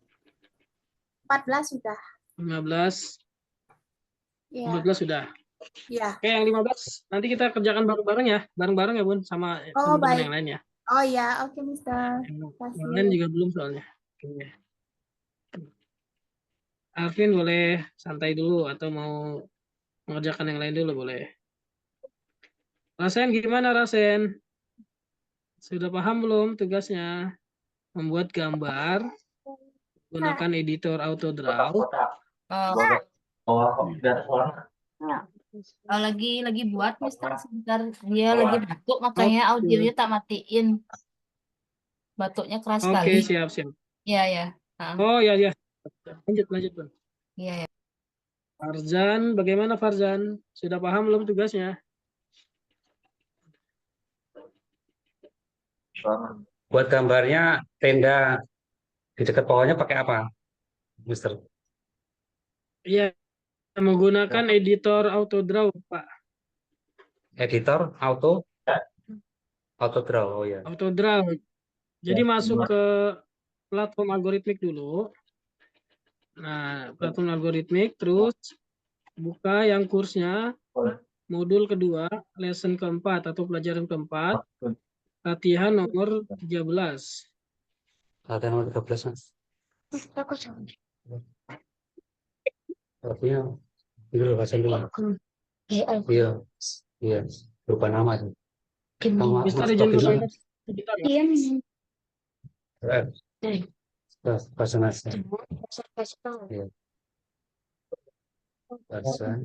14 sudah. 15. Ya, 15 sudah. ya. Oke, yang 15 nanti kita kerjakan bareng-bareng ya. Bareng-bareng ya, Bun, sama Oh, teman-teman baik. yang lain ya. Oh ya, oke, Mister. Yang Terima lain kasih. juga belum soalnya. Oke. Alvin boleh santai dulu atau mau mengerjakan yang lain dulu boleh. Rasen gimana Rasen? Sudah paham belum tugasnya? Membuat gambar, gunakan editor Autodraw. Lagi buat Mister sebentar dia lagi batuk makanya audionya tak matiin. Batuknya keras Oke, sekali. siap. Iya ya. Oh ya. Lanjut, Bang. Iya ya. Farzan, bagaimana Farzan? Sudah paham belum tugasnya? Buat gambarnya tenda di dekat pohonnya pakai apa, Mister? Iya, menggunakan editor Autodraw, Pak. Editor Autodraw. Oh ya. Autodraw. Jadi masuk ke platform algoritmik dulu. Nah, platform algoritmik, terus buka yang kursnya, modul kedua, lesson keempat atau pelajaran keempat, latihan nomor 13. Latihan nomor 13, Mas. Artinya itu loh, bahasa dulu. Iya. Berupa nama itu. Mister izin ke toilet. Bahasa Mas. Iya. Bahasa.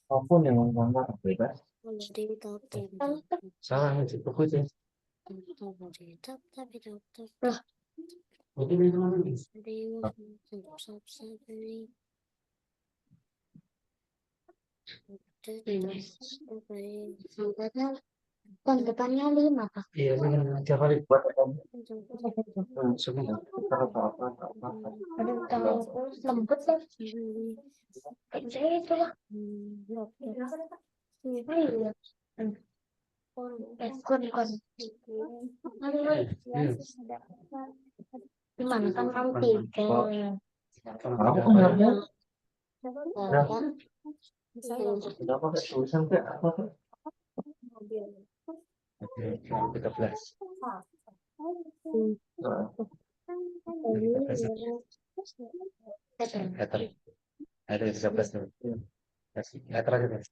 Apapun yang menggambar bebas. Salah itu buku itu. Itu di mana nih? Kan depannya 5 Pak. Iya, tiap hari Buat apa? semua. Ada tangan lembut ya. Kayak saya itu lah. Kon. Gimana kan kamu tiga? Aku ngerti. Sudah pakai tulisan ke apa tuh? Oke, 13. Meter. Ada 13 tuh. Meter aja, Mas.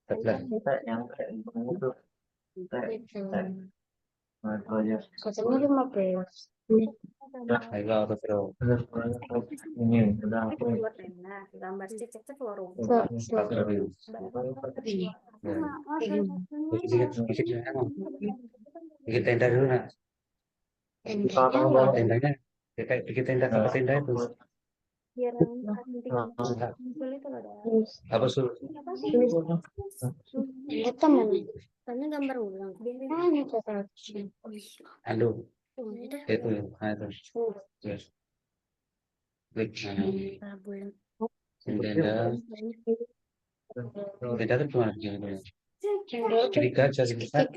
Kayak yang kayak itu. Nah, itu aja. Katanya 15. Ayo, Autodraw. Ini udah aku. Gambar cecek keluar rumah. Autodraw. Bikin tenda dulu, Nak. Tendanya kayak bikin tenda ke tenda itu. Biar Apa suruh? Itu mana? Tanya gambar ulang. Mana tuh? Aduh, Oh, udah. itu. Nah, itu. Yes. Klik. Nah, Bulan. tenda. Tenda itu cuma begini. Kiri aja sedikit.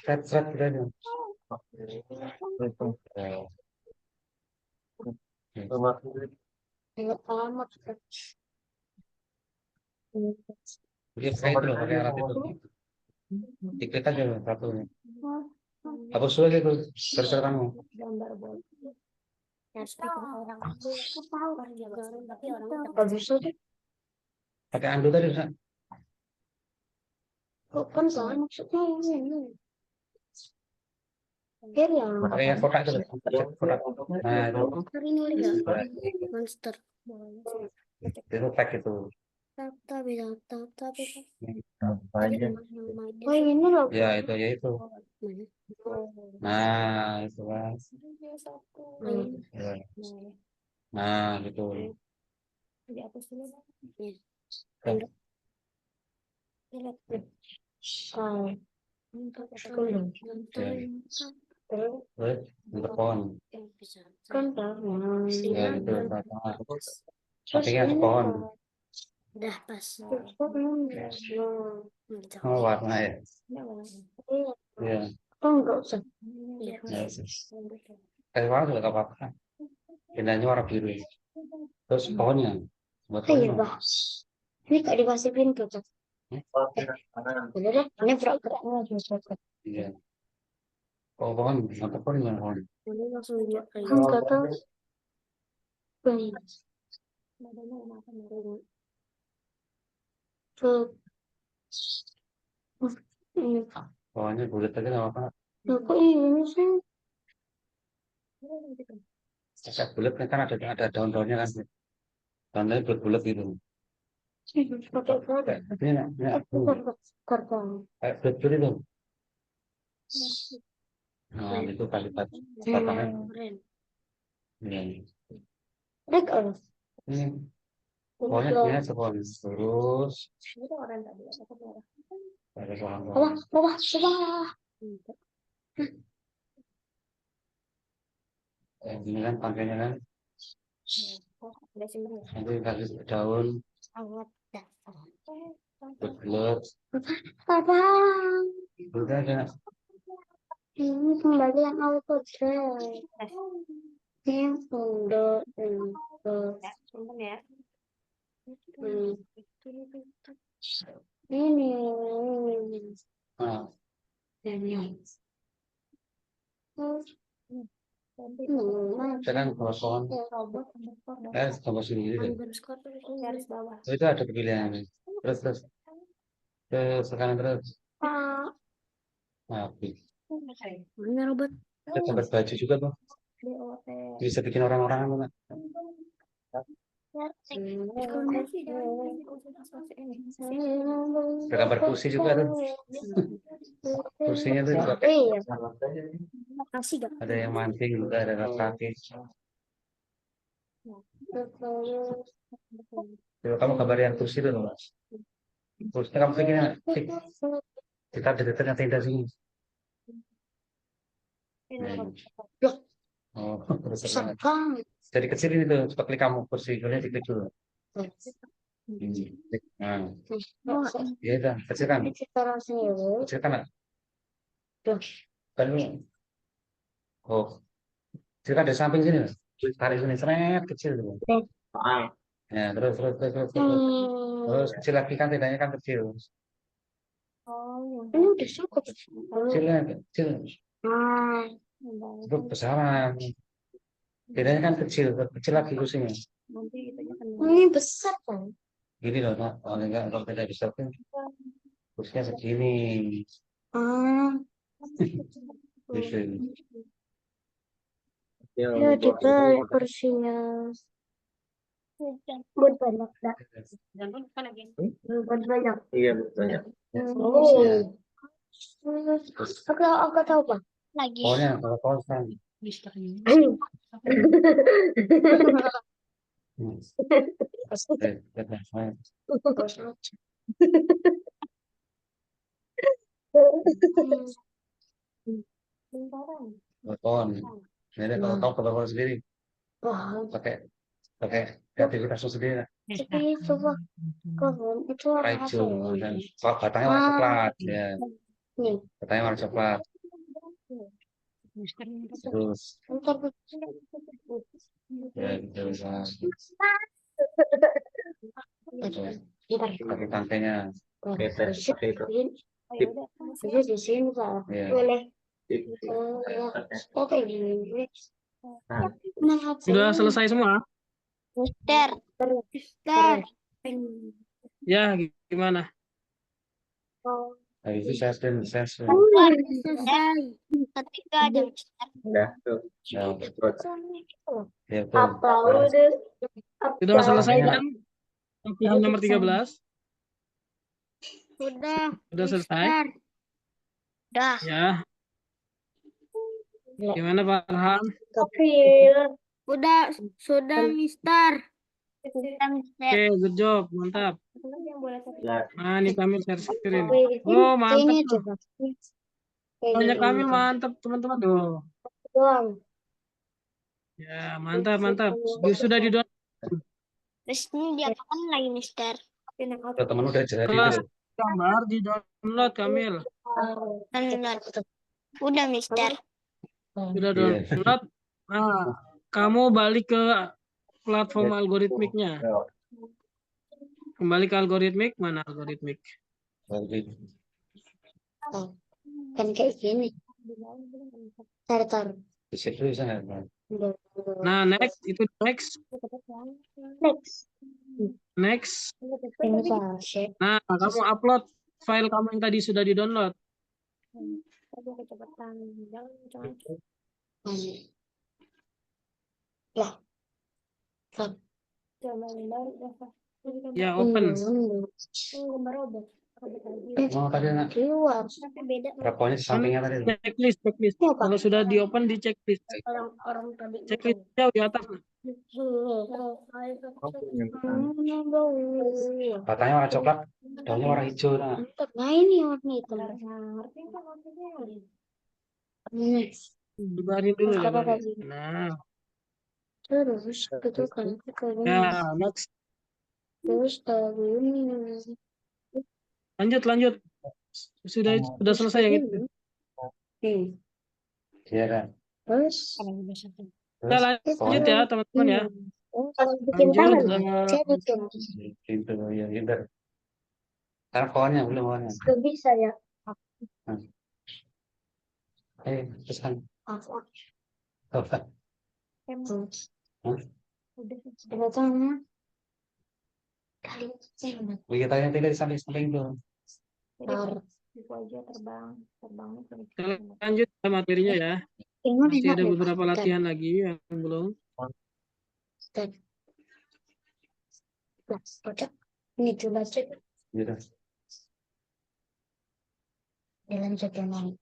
Set kita aja. Enggak amat. Dia saya itu loh pakai alat itu. Diklik aja satu. Apa sudah itu? Terserah kamu. gambar buat Harus bikin orang. Tapi orang Gak bisa deh. Pakai ando tadi, Nak. kan soal maksudnya ini. Biar yang Pakai yang kotak itu. Kotak. Nah, itu. monster ini enggak? Monster. Itu tag itu. Tapi. Apa aja. Oh ini loh. Ya, itu ya itu. Nah, itu kan. Ya. Nah, gitu. Dihapus dulu. Untuk pohon. Kan tahu. Ya, gitu. Pakainya ke pohon. Udah pas. Oh, warna ya. Ya. Oh, enggak usah. Iya. Ya, kayak warna juga gak apa-apa. Pindahnya warna biru. Terus pohonnya, buat Oh, iya, pohonnya. Bah. Ini gak dikasih pintu, tuh. Oh, kanan. Udah deh, ini gerak-geraknya langsung cocok. Iya. Oh, pohon, mantap pohon gimana pohon? Ini langsung dibuat kayak enggak tahu. Tuh. Ini. Pohonnya bulat aja gak apa-apa. Nah, kok ini sih? Kayak bulat kan ada daun-daunnya kan. Daunnya bulat-bulat gitu. Pakai berapa? Ini Karton. kayak bulat-bulat itu. Nah, itu kali batangnya. Keren. Iya. Rek, Ini pohonnya gini aja pohon. Terus ada pohon. bawah. Ini kan pangkainya kan. Nanti kasih daun Awat dah. bulat. Abang, Udah aja. ini kembalian auto drive. Ini untuk Ya. ini. Nah, sekarang kalau pohon tambah sendiri deh. Garis bawah. Oh, itu ada pilihan. Terus sekarang terus. Nah, Ini robot. kita dapat baju juga tuh. Bisa bikin orang-orang kan. Ada gambar kursi juga tuh. Kursinya tuh juga Iya, Salah saja nih. makasih gak? ada yang mancing juga, ada alas kaki. Coba kamu gambar yang kursi tuh, Mas. Kursinya kamu bikinnya, kita ada deteknya tenda sini. Oh, terus banget. Bang. Dari kecil ini tuh, coba klik kamu kursi, kalian diklik dulu. Nah, iya dah, kecil kan? Kecil kan? Kan ini. Oh, kecil kan di samping sini. Tarik sini, seret kecil tuh. Ah, Ya, terus. Terus kecil lagi kan tendanya kan kecil. Ini udah cukup. Kecil. Ah, Itu pesawat. Tendanya kan kecil lagi kursinya. ini besar kan? Gini loh, Nak. Oh, enggak, kalau tidak bisa kan kursinya segini. Ah, Gitu. ya, ya dibalik kursinya. Buat banyak, dah. Buat banyak. Iya, banyak. Oh. Aku tahu, Pak. Lagi. Pokoknya kalau konstan. Telepon. Jadi kalau kamu telepon sendiri, Wah, pakai kreativitasmu sendiri. tapi coba kamu itu warna apa Hijau ya? dan batangnya warna coklat, ya. Nih, Batangnya warna coklat. Terus ntar ya bisa ntar pakai tangkainya. Oke, tes pakai itu. bisa di sini, Pak. Ya. Boleh. Oke, gini. Nah, Sudah selesai semua? Mister. Ya, gimana? Habis itu saya Selesai. Ketika ada Udah, tuh. Ya, ya, tuh. apa udah Sudah selesai kan? Latihan nomor 13? Udah. Sudah selesai? Udah. Ya. Gimana Pak Farhan? Kapil. Sudah, Mister. Oke, good job. Mantap. Ya, Nah, ini Kamil share screen. Oh, mantap. Ini Tuh. coba. Banyak Kamil, mantap teman-teman. Tuh. Doang. Ya, mantap. Sudah di-download. Terus ini diapakan lagi, Mister? Kalau temen udah jadi Kelas tuh. gambar di-download Kamil. Benar. Udah, Mister. Sudah Iya. download. Nah, kamu balik ke platform algoritmiknya. Kembali ke algoritmik, mana algoritmik? Kan kayak gini. Tar. Di situ bisa nggak? Nah, next itu next. Next. Nah, kamu upload file kamu yang tadi sudah di-download. Lah. Ya, open. Mau tadi nak Keluar. Beda. rapornya di sampingnya tadi. Checklist. Kalau sudah di-open di checklist. Orang tadi. Checklistnya di atas. Batangnya warna coklat, daunnya warna hijau. Nah, Nah ini warna hitam. Next. Dibarin dulu, Apa lebarin. tadi? Nah, Terus gitu kan. ya, next. Terus ini. Lanjut. Sudah selesai yang itu. iya kan. Terus. Kita lanjut ya, teman-teman ya. Kalau bikin Lanjut. tangan, saya bikin. Pintu ya, pinter. Sekarang kawannya belum kawannya. Itu bisa ya. Terus kan. Apa? Coba. Ada tangan. Kali ini. Begitu tanya tidak di samping itu. Kita lanjut ke materinya ya. Masih ada beberapa latihan lagi yang belum. Ini coba cek. Gitu. Dilanjut yang lain.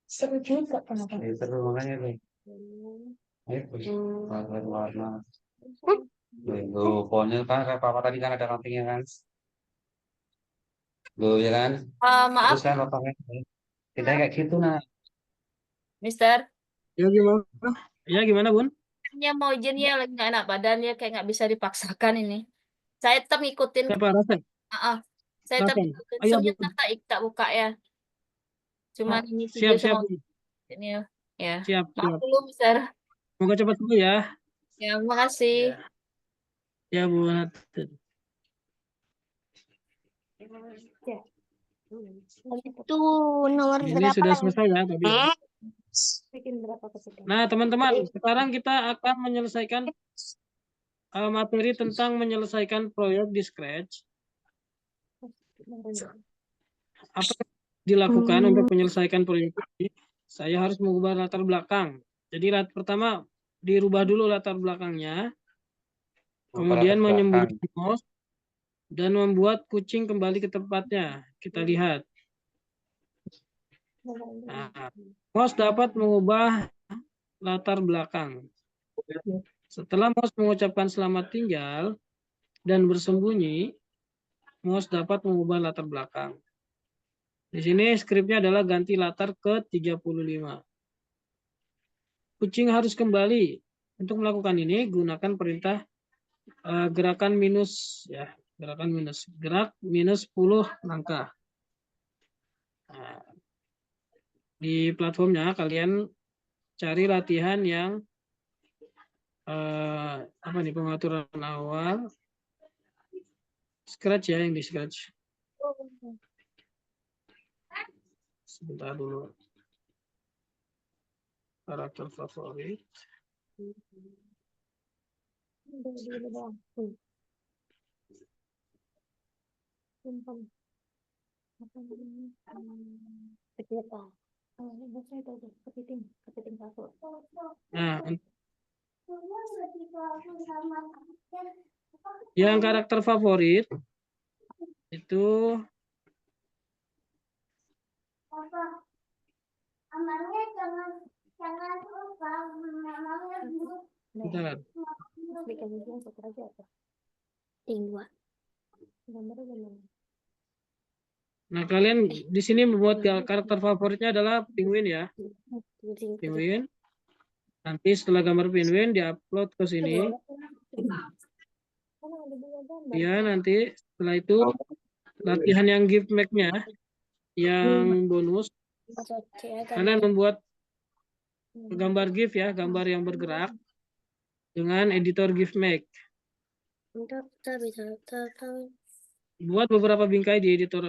Seru juga kenapa? Itu makanya tuh. Itu warna. Loh, pokoknya kan kayak papa tadi kan ada rampingnya kan. Loh, ya kan? Maaf, Terus kan lapangnya. Tidak kayak gitu, nah. Mister. Ya gimana? Ya gimana, Bun? Dia mau izin ya lagi nggak enak badan ya kayak nggak bisa dipaksakan ini. Saya tetap ngikutin. Siapa Rasen? Saya tetap Rasen. ngikutin. Ayo, Sebenarnya Bun. tak buka ya. Cuman ini Siap, video sama Bun. ini ya. Siap. Maaf dulu, Mister. Semoga cepat sembuh ya. Ya, makasih. Ya, Bun. Itu nomor Ini berapa? sudah selesai ya tadi. Bikin berapa kesekian? Nah, teman-teman, sekarang kita akan menyelesaikan materi tentang menyelesaikan proyek di Scratch. Apa yang dilakukan untuk menyelesaikan proyek ini? Saya harus mengubah latar belakang. Jadi pertama dirubah dulu latar belakangnya, kemudian menyembunyikan mouse dan membuat kucing kembali ke tempatnya. Kita lihat. Nah, mouse dapat mengubah latar belakang. Setelah mouse mengucapkan selamat tinggal dan bersembunyi, mouse dapat mengubah latar belakang. Di sini skripnya adalah ganti latar ke 35. Kucing harus kembali. Untuk melakukan ini, gunakan perintah gerakan minus ya, gerakan minus. Gerak minus 10 langkah. Nah, di platformnya kalian cari latihan yang apa nih, pengaturan awal. Scratch ya, yang di Scratch. Sebentar dulu. Karakter favorit. Nah, yang karakter favorit itu bentar. Nah, kalian di sini membuat karakter favoritnya adalah penguin ya. Penguin. Nanti setelah gambar penguin diupload ke sini. Ya, nanti setelah itu latihan yang gift make-nya yang bonus Kalian membuat gambar GIF ya, gambar yang bergerak dengan editor GIF Make. Buat beberapa bingkai di editor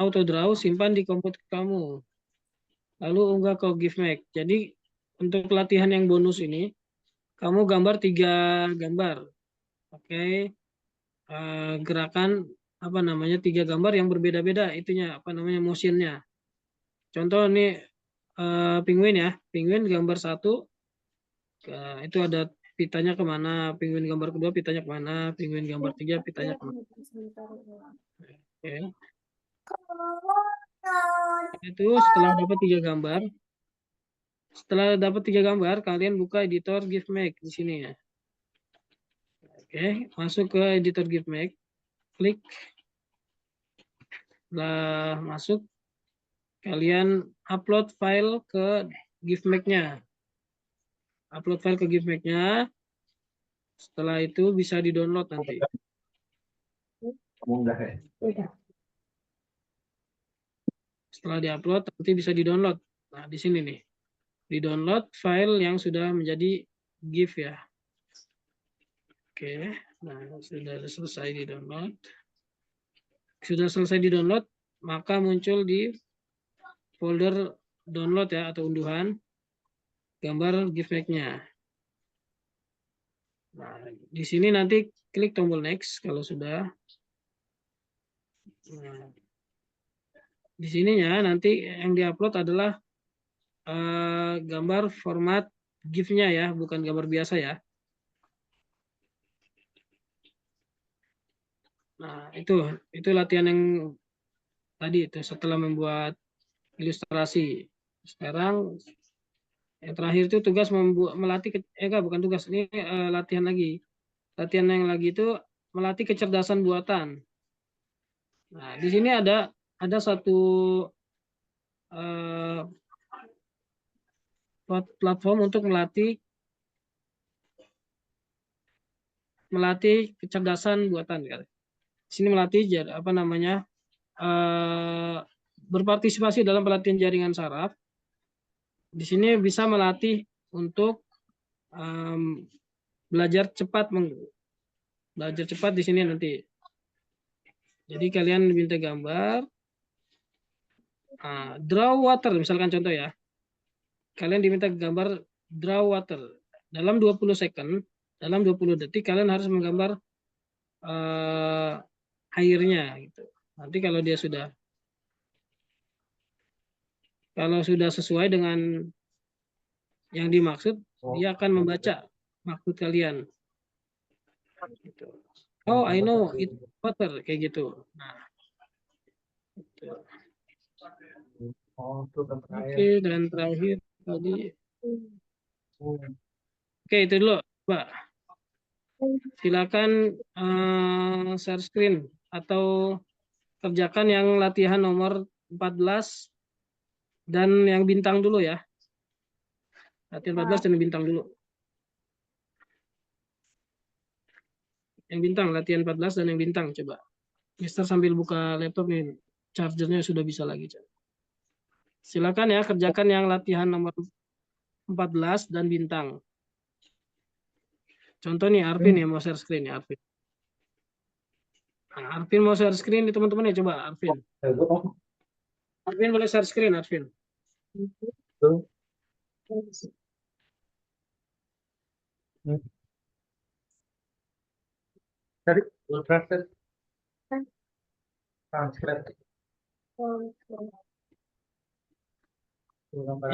AutoDraw, simpan di komputer kamu. Lalu unggah ke GIF Make. Jadi untuk latihan yang bonus ini, kamu gambar 3 gambar. Oke. Gerakan 3 gambar yang berbeda-beda itunya motionnya. Contoh ini penguin ya, penguin gambar 1 itu ada pitanya kemana, penguin gambar kedua pitanya kemana, penguin gambar 3 pitanya kemana. Oke. Itu setelah dapat 3 gambar, kalian buka editor GIF Make di sini ya. Oke, masuk ke editor GIF Make, klik. Setelah masuk, kalian upload file ke GIF Make-nya. Upload file ke GIF Make-nya. Setelah itu bisa di-download nanti. Setelah di-upload nanti bisa di-download. Nah, di sini nih. Di-download file yang sudah menjadi GIF ya. Oke. Nah, sudah selesai di-download. Sudah selesai di-download, maka muncul di folder download ya atau unduhan gambar GIF Make-nya. Nah, di sini nanti klik tombol next kalau sudah. Nah, di sininya nanti yang diupload adalah gambar format GIF-nya ya, bukan gambar biasa ya. Nah, itu latihan yang tadi itu setelah membuat ilustrasi. Sekarang yang terakhir itu tugas melatih bukan tugas, ini latihan lagi. Latihan yang lagi itu melatih kecerdasan buatan. Nah, di sini ada satu platform untuk melatih kecerdasan buatan. Di sini melatih berpartisipasi dalam pelatihan jaringan saraf. Di sini bisa melatih untuk belajar cepat di sini nanti. Jadi kalian minta gambar, draw water misalkan contoh ya. Kalian diminta gambar draw water dalam 20 second, dalam 20 detik kalian harus menggambar airnya gitu. Nanti kalau dia sudah sesuai dengan yang dimaksud, dia akan membaca maksud kalian. Gitu. Oh, I know it water kayak gitu. Nah, gitu. Oke, dan terakhir tadi. Oke, itu dulu, Pak. Silakan share screen atau kerjakan yang latihan nomor 14 dan yang bintang dulu ya. Latihan 14 dan bintang dulu. Yang bintang, latihan 14 dan yang bintang coba. Mister sambil buka laptop nih, chargernya sudah bisa lagi. Silakan ya, kerjakan yang latihan nomor 14 dan bintang. Contoh nih Arvin ya mau share screen ya Arvin. Nah, Arvin mau share screen nih teman-teman ya, coba Arvin. Arvin boleh share screen Arvin.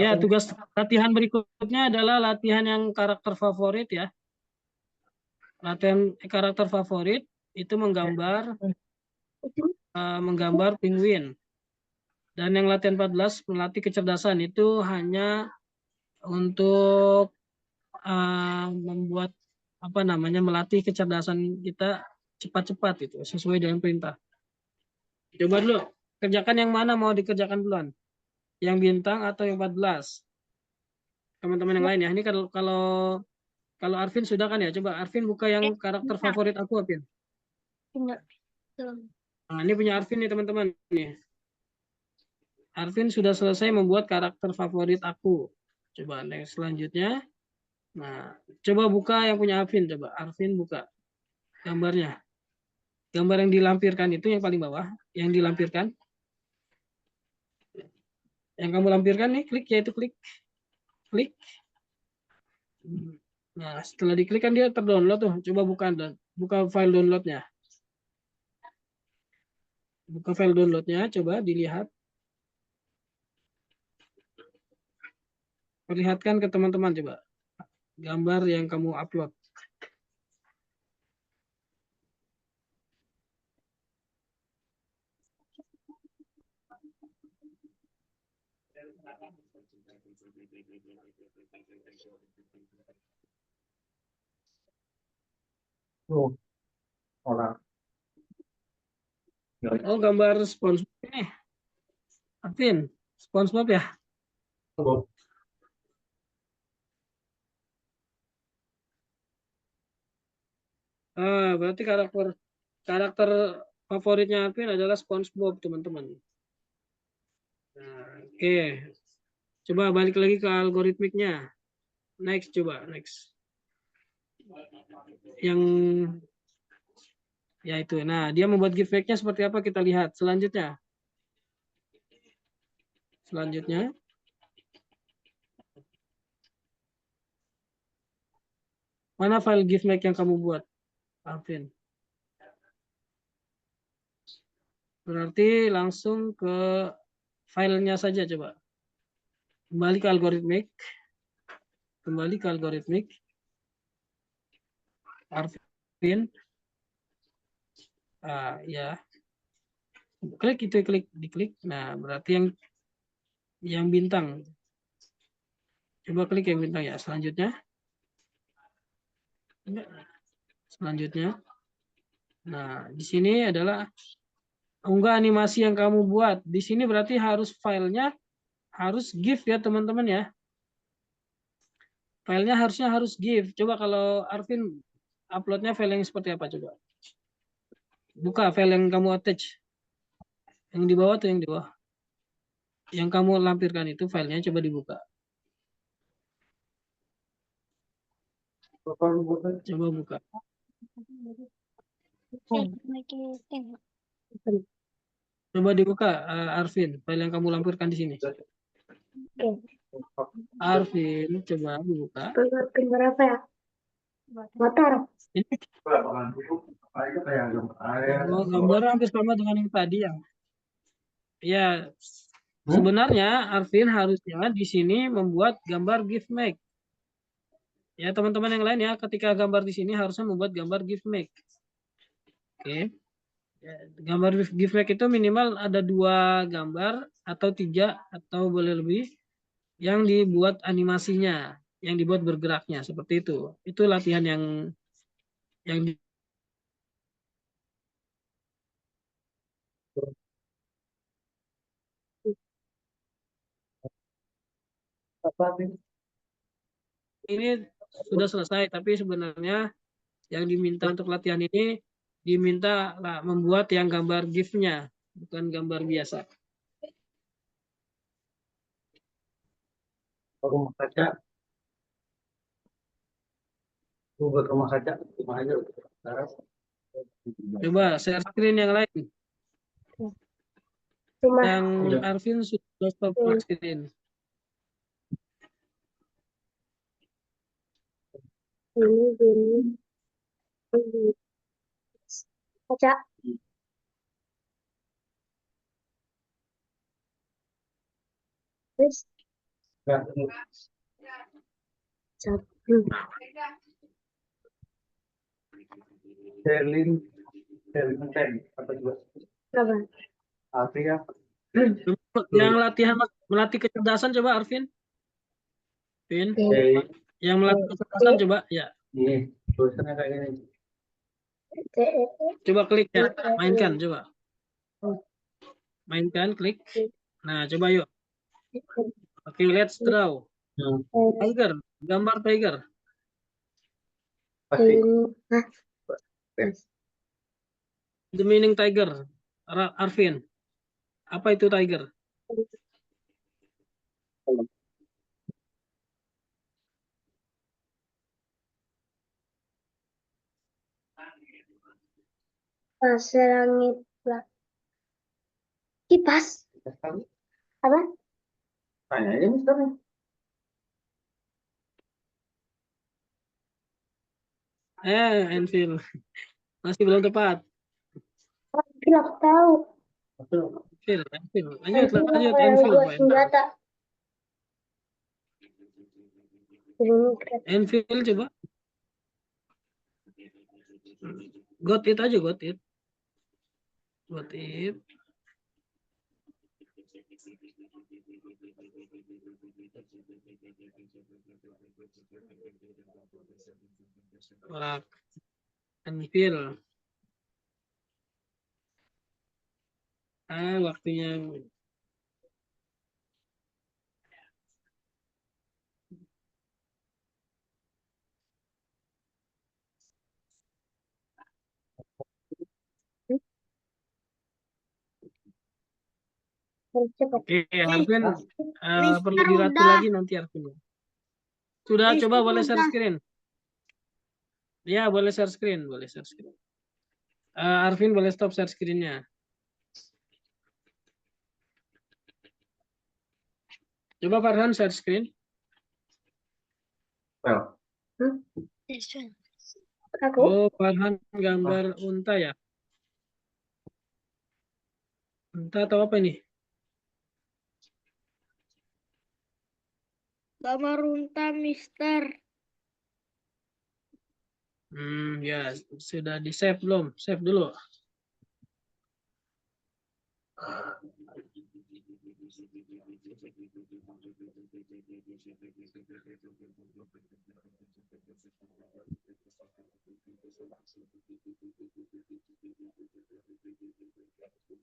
Ya, tugas latihan berikutnya adalah latihan yang karakter favorit ya. Latihan karakter favorit itu menggambar penguin. Dan yang latihan 14 melatih kecerdasan itu hanya untuk membuat melatih kecerdasan kita cepat-cepat itu sesuai dengan perintah. Coba dulu kerjakan yang mana mau dikerjakan duluan, yang bintang atau yang 14? Teman-teman yang lain ya. Ini kalau Arvin sudah kan ya, coba Arvin buka yang karakter favorit aku Arvin. Nah, ini punya Arvin nih teman-teman nih. Arvin sudah selesai membuat karakter favorit aku. Coba next selanjutnya. Nah, coba buka yang punya Arvin. Coba Arvin buka gambarnya. Gambar yang dilampirkan itu yang paling bawah. Yang dilampirkan. Yang kamu lampirkan nih, klik yaitu klik. Klik. Nah, setelah diklik kan dia terdownload tuh. Coba buka file downloadnya. Buka file downloadnya, coba dilihat. Perlihatkan ke teman-teman coba. Gambar yang kamu upload. Oh, orang. Oh, gambar SpongeBob ini. Arvin, SpongeBob ya? Berarti karakter favoritnya Arvin adalah SpongeBob, teman-teman. Nah, oke. Coba balik lagi ke algoritmiknya. Next, coba next. Yang ya itu. Nah, dia membuat giveback-nya seperti apa kita lihat selanjutnya. Selanjutnya. Mana file giveback yang kamu buat, Arvin? Berarti langsung ke filenya saja coba. Kembali ke algoritmik. Kembali ke algoritmik. Arvin. Ya. Klik itu, diklik. Nah, berarti yang bintang. Coba klik yang bintang ya. Selanjutnya. Selanjutnya. Nah, di sini adalah unggah animasi yang kamu buat. Di sini berarti harus filenya harus GIF ya, teman-teman ya. Filenya harus GIF. Coba kalau Arvin uploadnya file yang seperti apa coba? Buka file yang kamu attach. Yang di bawah atau yang di bawah? Yang kamu lampirkan itu filenya coba dibuka. Coba buka. Coba dibuka Arvin, file yang kamu lampirkan di sini. Arvin, coba dibuka. Gambar apa ya? Motor. Ini gambar hampir sama dengan yang tadi ya. Ya, sebenarnya Arvin harusnya di sini membuat gambar GIF make. Ya, teman-teman yang lain ya, ketika gambar di sini harusnya membuat gambar GIF make. Oke. Ya, gambar GIF make itu minimal ada 2 gambar atau 3 atau boleh lebih yang dibuat animasinya, yang dibuat bergeraknya seperti itu. Itu latihan yang ini sudah selesai, tapi sebenarnya yang diminta untuk latihan ini diminta membuat yang gambar GIF-nya, bukan gambar biasa. Rumah kaca. Buat rumah kaca. Rumah aja. Coba share screen yang lain. Yang Arvin sudah stop screen. Ini. Kaca. Terus. Sherlyn 10 apa juga? Apa? Afrika. Yang melatih kecerdasan coba Arvin. Arvin. Yang melatih kecerdasan coba ya. Ini tulisannya kayak gini. Coba klik ya, mainkan coba. Mainkan, klik. Nah, coba yuk. Oke, let's draw. Tiger, gambar tiger. Pasti. The meaning tiger. Arvin. Apa itu tiger? Fase langit kipas apa? Tanya aja Mister. Enfield. Masih belum tepat. Tidak tahu. Enfield. Lanjut, Enfield lanjut. yang Enfield, buat Pak. senjata. Enfield coba. Got it aja, got it. Got it. Rak. Enfield. Waktunya. Cepat. Oke, Arvin. Mister Perlu dirapi udah. lagi nanti Arvin. Sudah, Mister coba boleh share udah. screen. Ya, boleh share screen. Boleh share screen. Arvin boleh stop share screen-nya. Coba Farhan share screen. Well, Aku Oh, Farhan gambar unta ya? Unta atau apa ini? gambar unta, Mister. Ya, sudah di save belum? Save dulu.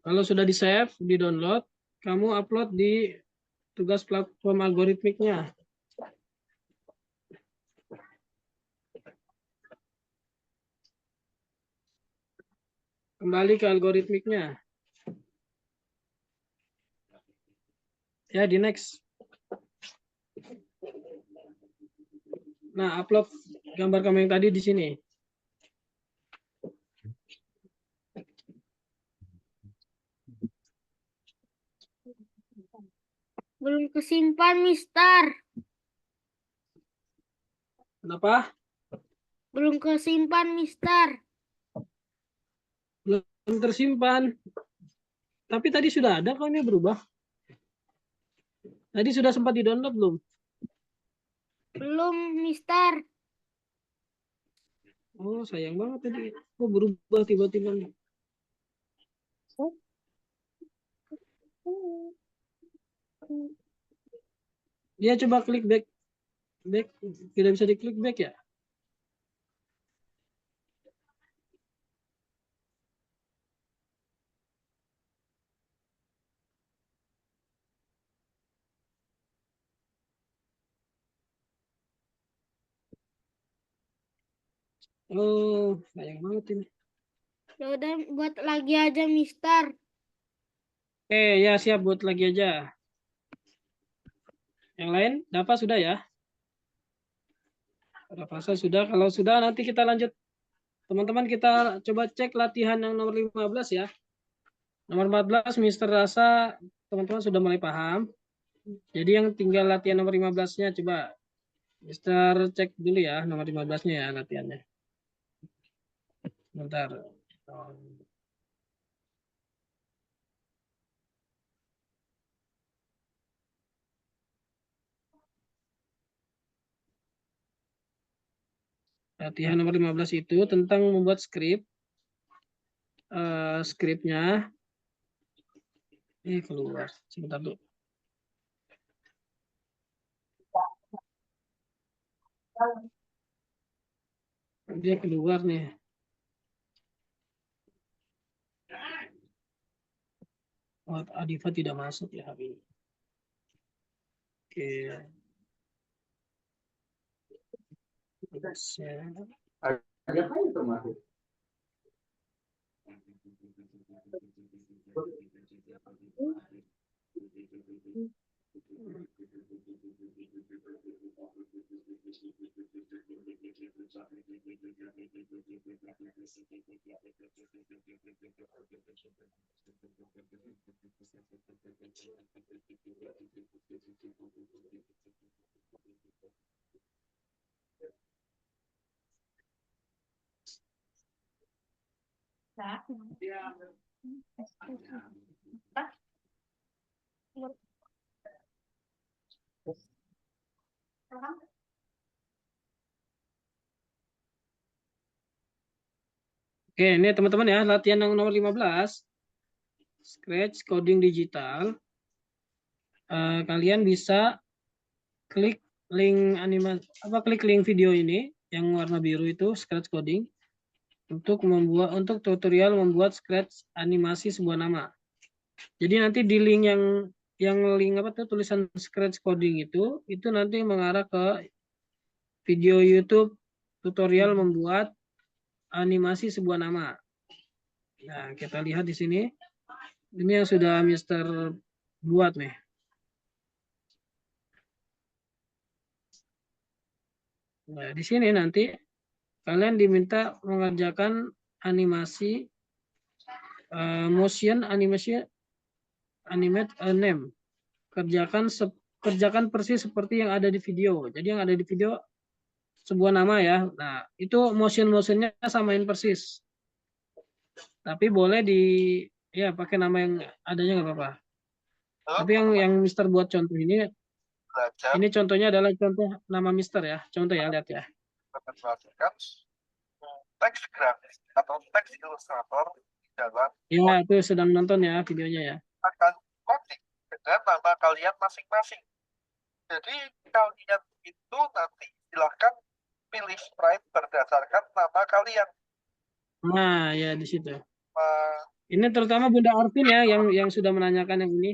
Kalau sudah di save, di download, kamu upload di tugas platform algoritmiknya. Kembali ke algoritmiknya. Ya, di next. Nah, upload gambar kamu yang tadi di sini. Belum kesimpan, Mister. Kenapa? Belum kesimpan, Mister. Belum tersimpan. Tapi tadi sudah ada, kok ini berubah. Tadi sudah sempat di-download belum? Belum, Mister. Oh, sayang banget tadi. Kok berubah tiba-tiba nih? Dia coba klik back. Back. Tidak bisa diklik back ya? Oh, sayang banget ini. Ya udah, buat lagi aja, Mister. Ya siap, buat lagi aja. Yang lain, dapat sudah ya? Dapat sudah. Kalau sudah, nanti kita lanjut. Teman-teman, kita coba cek latihan yang nomor 15 ya. Nomor 14, Mister rasa teman-teman sudah mulai paham. Jadi yang tinggal latihan nomor 15-nya coba Mister cek dulu ya, nomor 15-nya ya latihannya. Bentar. Latihan nomor 15 itu tentang membuat skrip. Skripnya. Keluar. Sebentar dulu. Dia keluar nih. Oh, Adifa tidak masuk ya hari ini. Oke. ada apa itu masuk? Oke, ini teman-teman ya, latihan yang nomor 15. Scratch coding digital. Kalian bisa klik link klik link video ini yang warna biru itu Scratch coding untuk tutorial membuat Scratch animasi sebuah nama. Jadi nanti di link yang link tulisan Scratch coding itu nanti mengarah ke video YouTube tutorial membuat animasi sebuah nama. Nah, kita lihat di sini. Ini yang sudah Mister buat nih. Nah, di sini nanti kalian diminta mengerjakan animasi motion animation animate a name. Kerjakan persis seperti yang ada di video. Jadi yang ada di video sebuah nama ya. Nah, itu motionnya samain persis. Tapi boleh pakai nama yang adanya nggak apa-apa. Tapi yang Mister buat contoh ini contohnya adalah contoh nama Mister ya. Contoh ya, lihat ya. Teks grafis atau teks ilustrator dalam Ya, itu sedang nonton ya videonya ya. akan coding dengan nama kalian masing-masing. Jadi kalian itu nanti silahkan pilih sprite berdasarkan nama kalian. Nah, ya di situ. Uh, Ini terutama Bunda Arvin ya yang sudah menanyakan yang ini.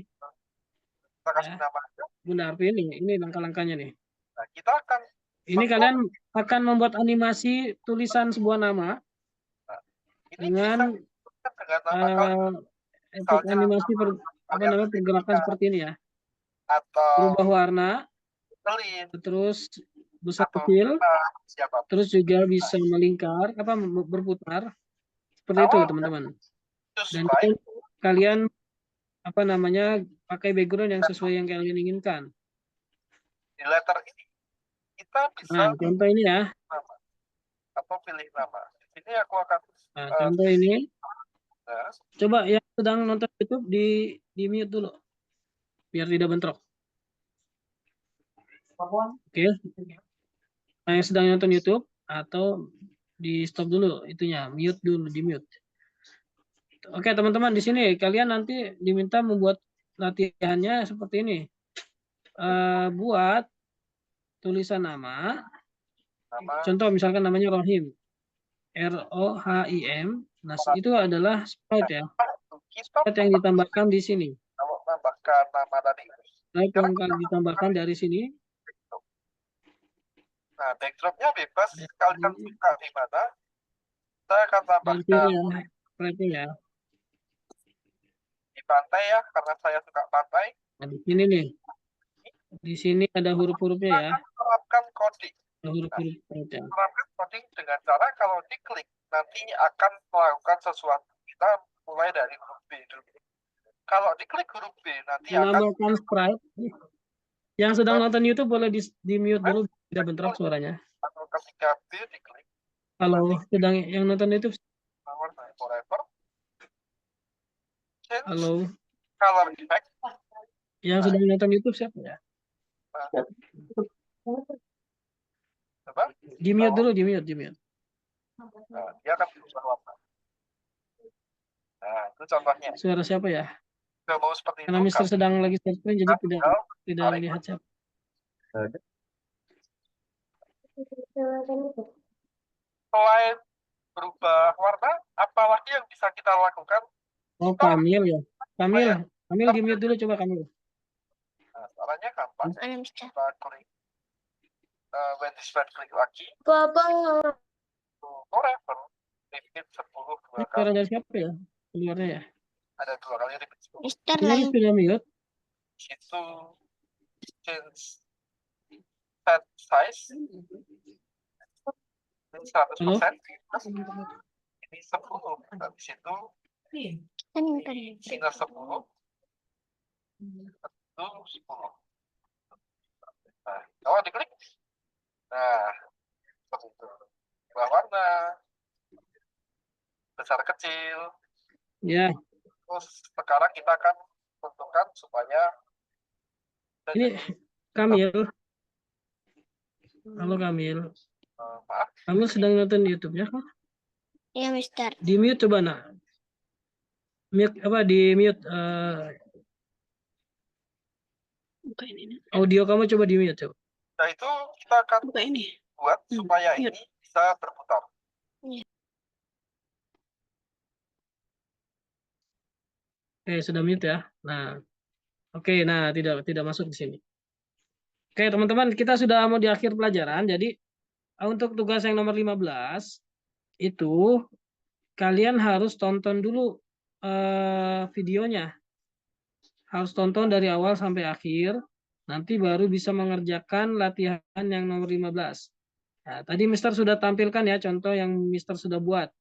kita kasih Ya. nama. Bunda Arvin ini langkah-langkahnya nih. Nah, kita akan Ini kalian akan membuat animasi tulisan sebuah nama dengan efek animasi pergerakan seperti ini ya. atau Berubah warna, clean terus besar atau kecil, siapa. terus juga bisa melingkar, berputar. Seperti itu teman-teman. Dan kalian pakai background yang sesuai yang kalian inginkan. Di letter ini kita bisa Nah, contoh ini ya. nama atau pilih nama. Di sini aku akan Contoh ini. Coba yang sedang nonton YouTube di mute dulu. Biar tidak bentrok. Oke. Nah, yang sedang nonton YouTube atau di stop dulu itunya, mute dulu, di mute. Oke, teman-teman di sini kalian nanti diminta membuat latihannya seperti ini. Buat tulisan nama. Contoh misalkan namanya Rohim. ROHIM. Nah, itu adalah sprite ya. Sprite yang ditambahkan di sini. Tambahkan nama tadi. Sprite yang ditambahkan dari sini. Nah, backdropnya bebas. Kalian suka di mana? Saya akan tambahkan Sprite ya. Di pantai ya, karena saya suka pantai. Nah, di sini nih. Di sini ada huruf-hurufnya ya. Terapkan coding. Huruf-huruf Terapkan coding dengan cara kalau diklik nanti akan melakukan sesuatu. Kita mulai dari huruf B dulu. Kalau diklik huruf B nanti menambahkan sprite. Yang sedang nonton YouTube boleh di mute dulu, tidak bentrok suaranya. Atau ketika B diklik. Kalau sedang yang nonton YouTube. Forever. Halo. Color effect. Yang sedang nonton YouTube siapa ya? Apa? Di mute dulu, di mute. Nah, dia akan berubah warna. Nah, itu contohnya. Suara siapa ya? Kalau mau seperti Karena itu, Mister sedang lagi share screen, jadi tidak lihat siapa. Selain berubah warna, apalagi yang bisa kita lakukan? Oh, Kamil ya. Kamil di mute dulu, coba Kamil. Nah, caranya gampang. Kita klik. When this bad klik lagi. Forever. Repeat 10 dua Suara kali. dari siapa ya? Keluarnya ya. Ada 2 kali repeat. Mister Ini sudah mute. Itu change set size ini 100%, plus ini 10. Habis itu minus 10 itu 10. Nah, kalau diklik, nah seperti itu. Ubah warna, besar kecil. Ya, Terus sekarang kita akan tentukan supaya ini Kamil. Halo Kamil. maaf, Kamil sedang nonton YouTube-nya kah? Iya, Mister. Di mute coba nak. Mute apa di mute Buka ini. audio kamu coba di mute coba. nah itu kita akan Buka ini. buat supaya iya. ini bisa berputar. Oke, sudah mute ya. Nah, oke, nah tidak masuk di sini. Oke, teman-teman, kita sudah mau di akhir pelajaran. Jadi untuk tugas yang nomor 15 itu kalian harus tonton dulu videonya. Harus tonton dari awal sampai akhir. Nanti baru bisa mengerjakan latihan yang nomor 15. Nah, tadi Mister sudah tampilkan ya contoh yang Mister sudah buat.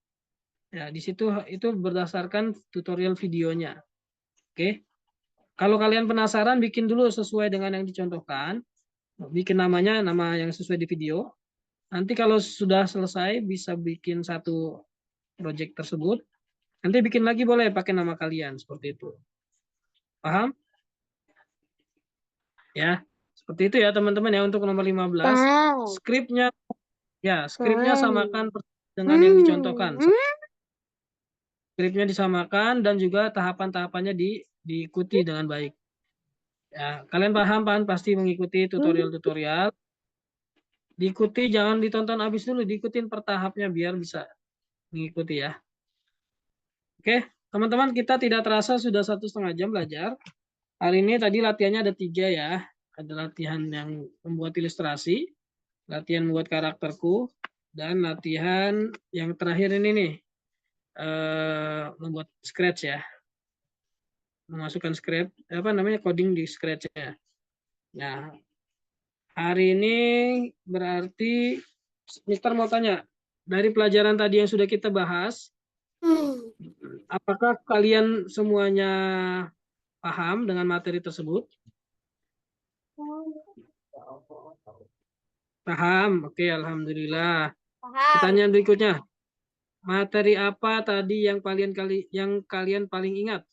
Ya, di situ itu berdasarkan tutorial videonya. Oke. Kalau kalian penasaran, bikin dulu sesuai dengan yang dicontohkan. Bikin nama yang sesuai di video. Nanti kalau sudah selesai, bisa bikin satu project tersebut. Nanti bikin lagi boleh pakai nama kalian, seperti itu. Paham? Ya, seperti itu ya teman-teman ya untuk nomor 15. Skripnya samakan dengan yang dicontohkan. Skripnya disamakan dan juga tahapan-tahapannya diikuti dengan baik. Ya, kalian paham pasti mengikuti tutorial-tutorial. Diikuti, jangan ditonton habis dulu, diikutin per tahapnya biar bisa mengikuti ya. Oke, teman-teman, kita tidak terasa sudah 1,5 jam belajar. Hari ini tadi latihannya ada 3 ya. Ada latihan yang membuat ilustrasi, latihan membuat karakterku, dan latihan yang terakhir ini nih, membuat scratch ya. Memasukkan script, coding di scratch-nya. Nah, hari ini berarti Mister mau tanya, dari pelajaran tadi yang sudah kita bahas, apakah kalian semuanya paham dengan materi tersebut? Paham? Oke, alhamdulillah. Pertanyaan berikutnya, materi apa tadi yang kalian paling ingat?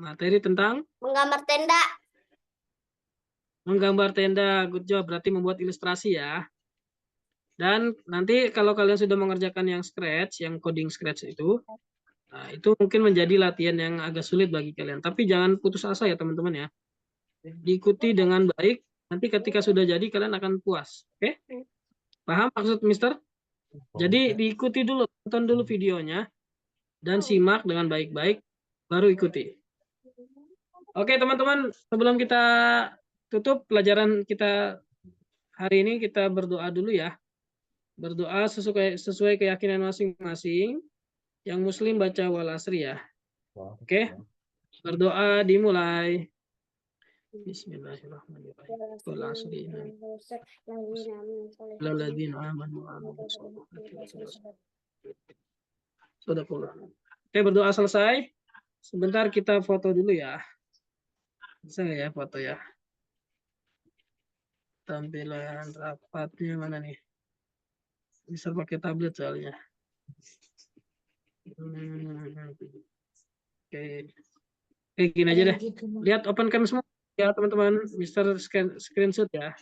Materi tentang Menggambar tenda. menggambar tenda. Good job, berarti membuat ilustrasi ya. Dan nanti kalau kalian sudah mengerjakan yang scratch, yang coding scratch itu, nah, itu mungkin menjadi latihan yang agak sulit bagi kalian. Tapi jangan putus asa ya teman-teman ya. Diikuti dengan baik, nanti ketika sudah jadi kalian akan puas. Oke? Paham maksud Mister? Jadi diikuti dulu, tonton dulu videonya, dan simak dengan baik-baik, baru ikuti. Oke teman-teman, sebelum kita tutup pelajaran kita hari ini, kita berdoa dulu ya. Berdoa sesuai keyakinan masing-masing. Yang Muslim baca wal asri ya. Oke? Berdoa dimulai. Bismillahirrahmanirrahim. Wal asri. Lalladzina amanu wa amilus sholihati. Oke, berdoa selesai. Sebentar kita foto dulu ya. Bisa nggak ya foto ya? Tampilan rapatnya mana nih? Bisa pakai tablet soalnya. Oke. Oke, gini aja deh. Lihat open cam semua ya teman-teman. Mister screenshot ya.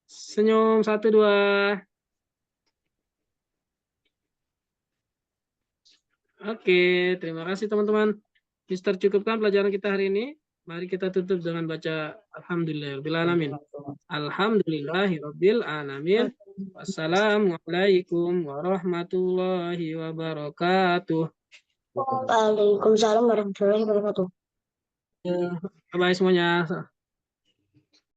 Senyum 1, 2. Oke, terima kasih teman-teman. Mister cukupkan pelajaran kita hari ini. Mari kita tutup dengan baca Alhamdulillahirabbil alamin. Alhamdulillahirabbil alamin. Wassalamualaikum warahmatullahi wabarakatuh. Waalaikumsalam warahmatullahi wabarakatuh. Bye semuanya.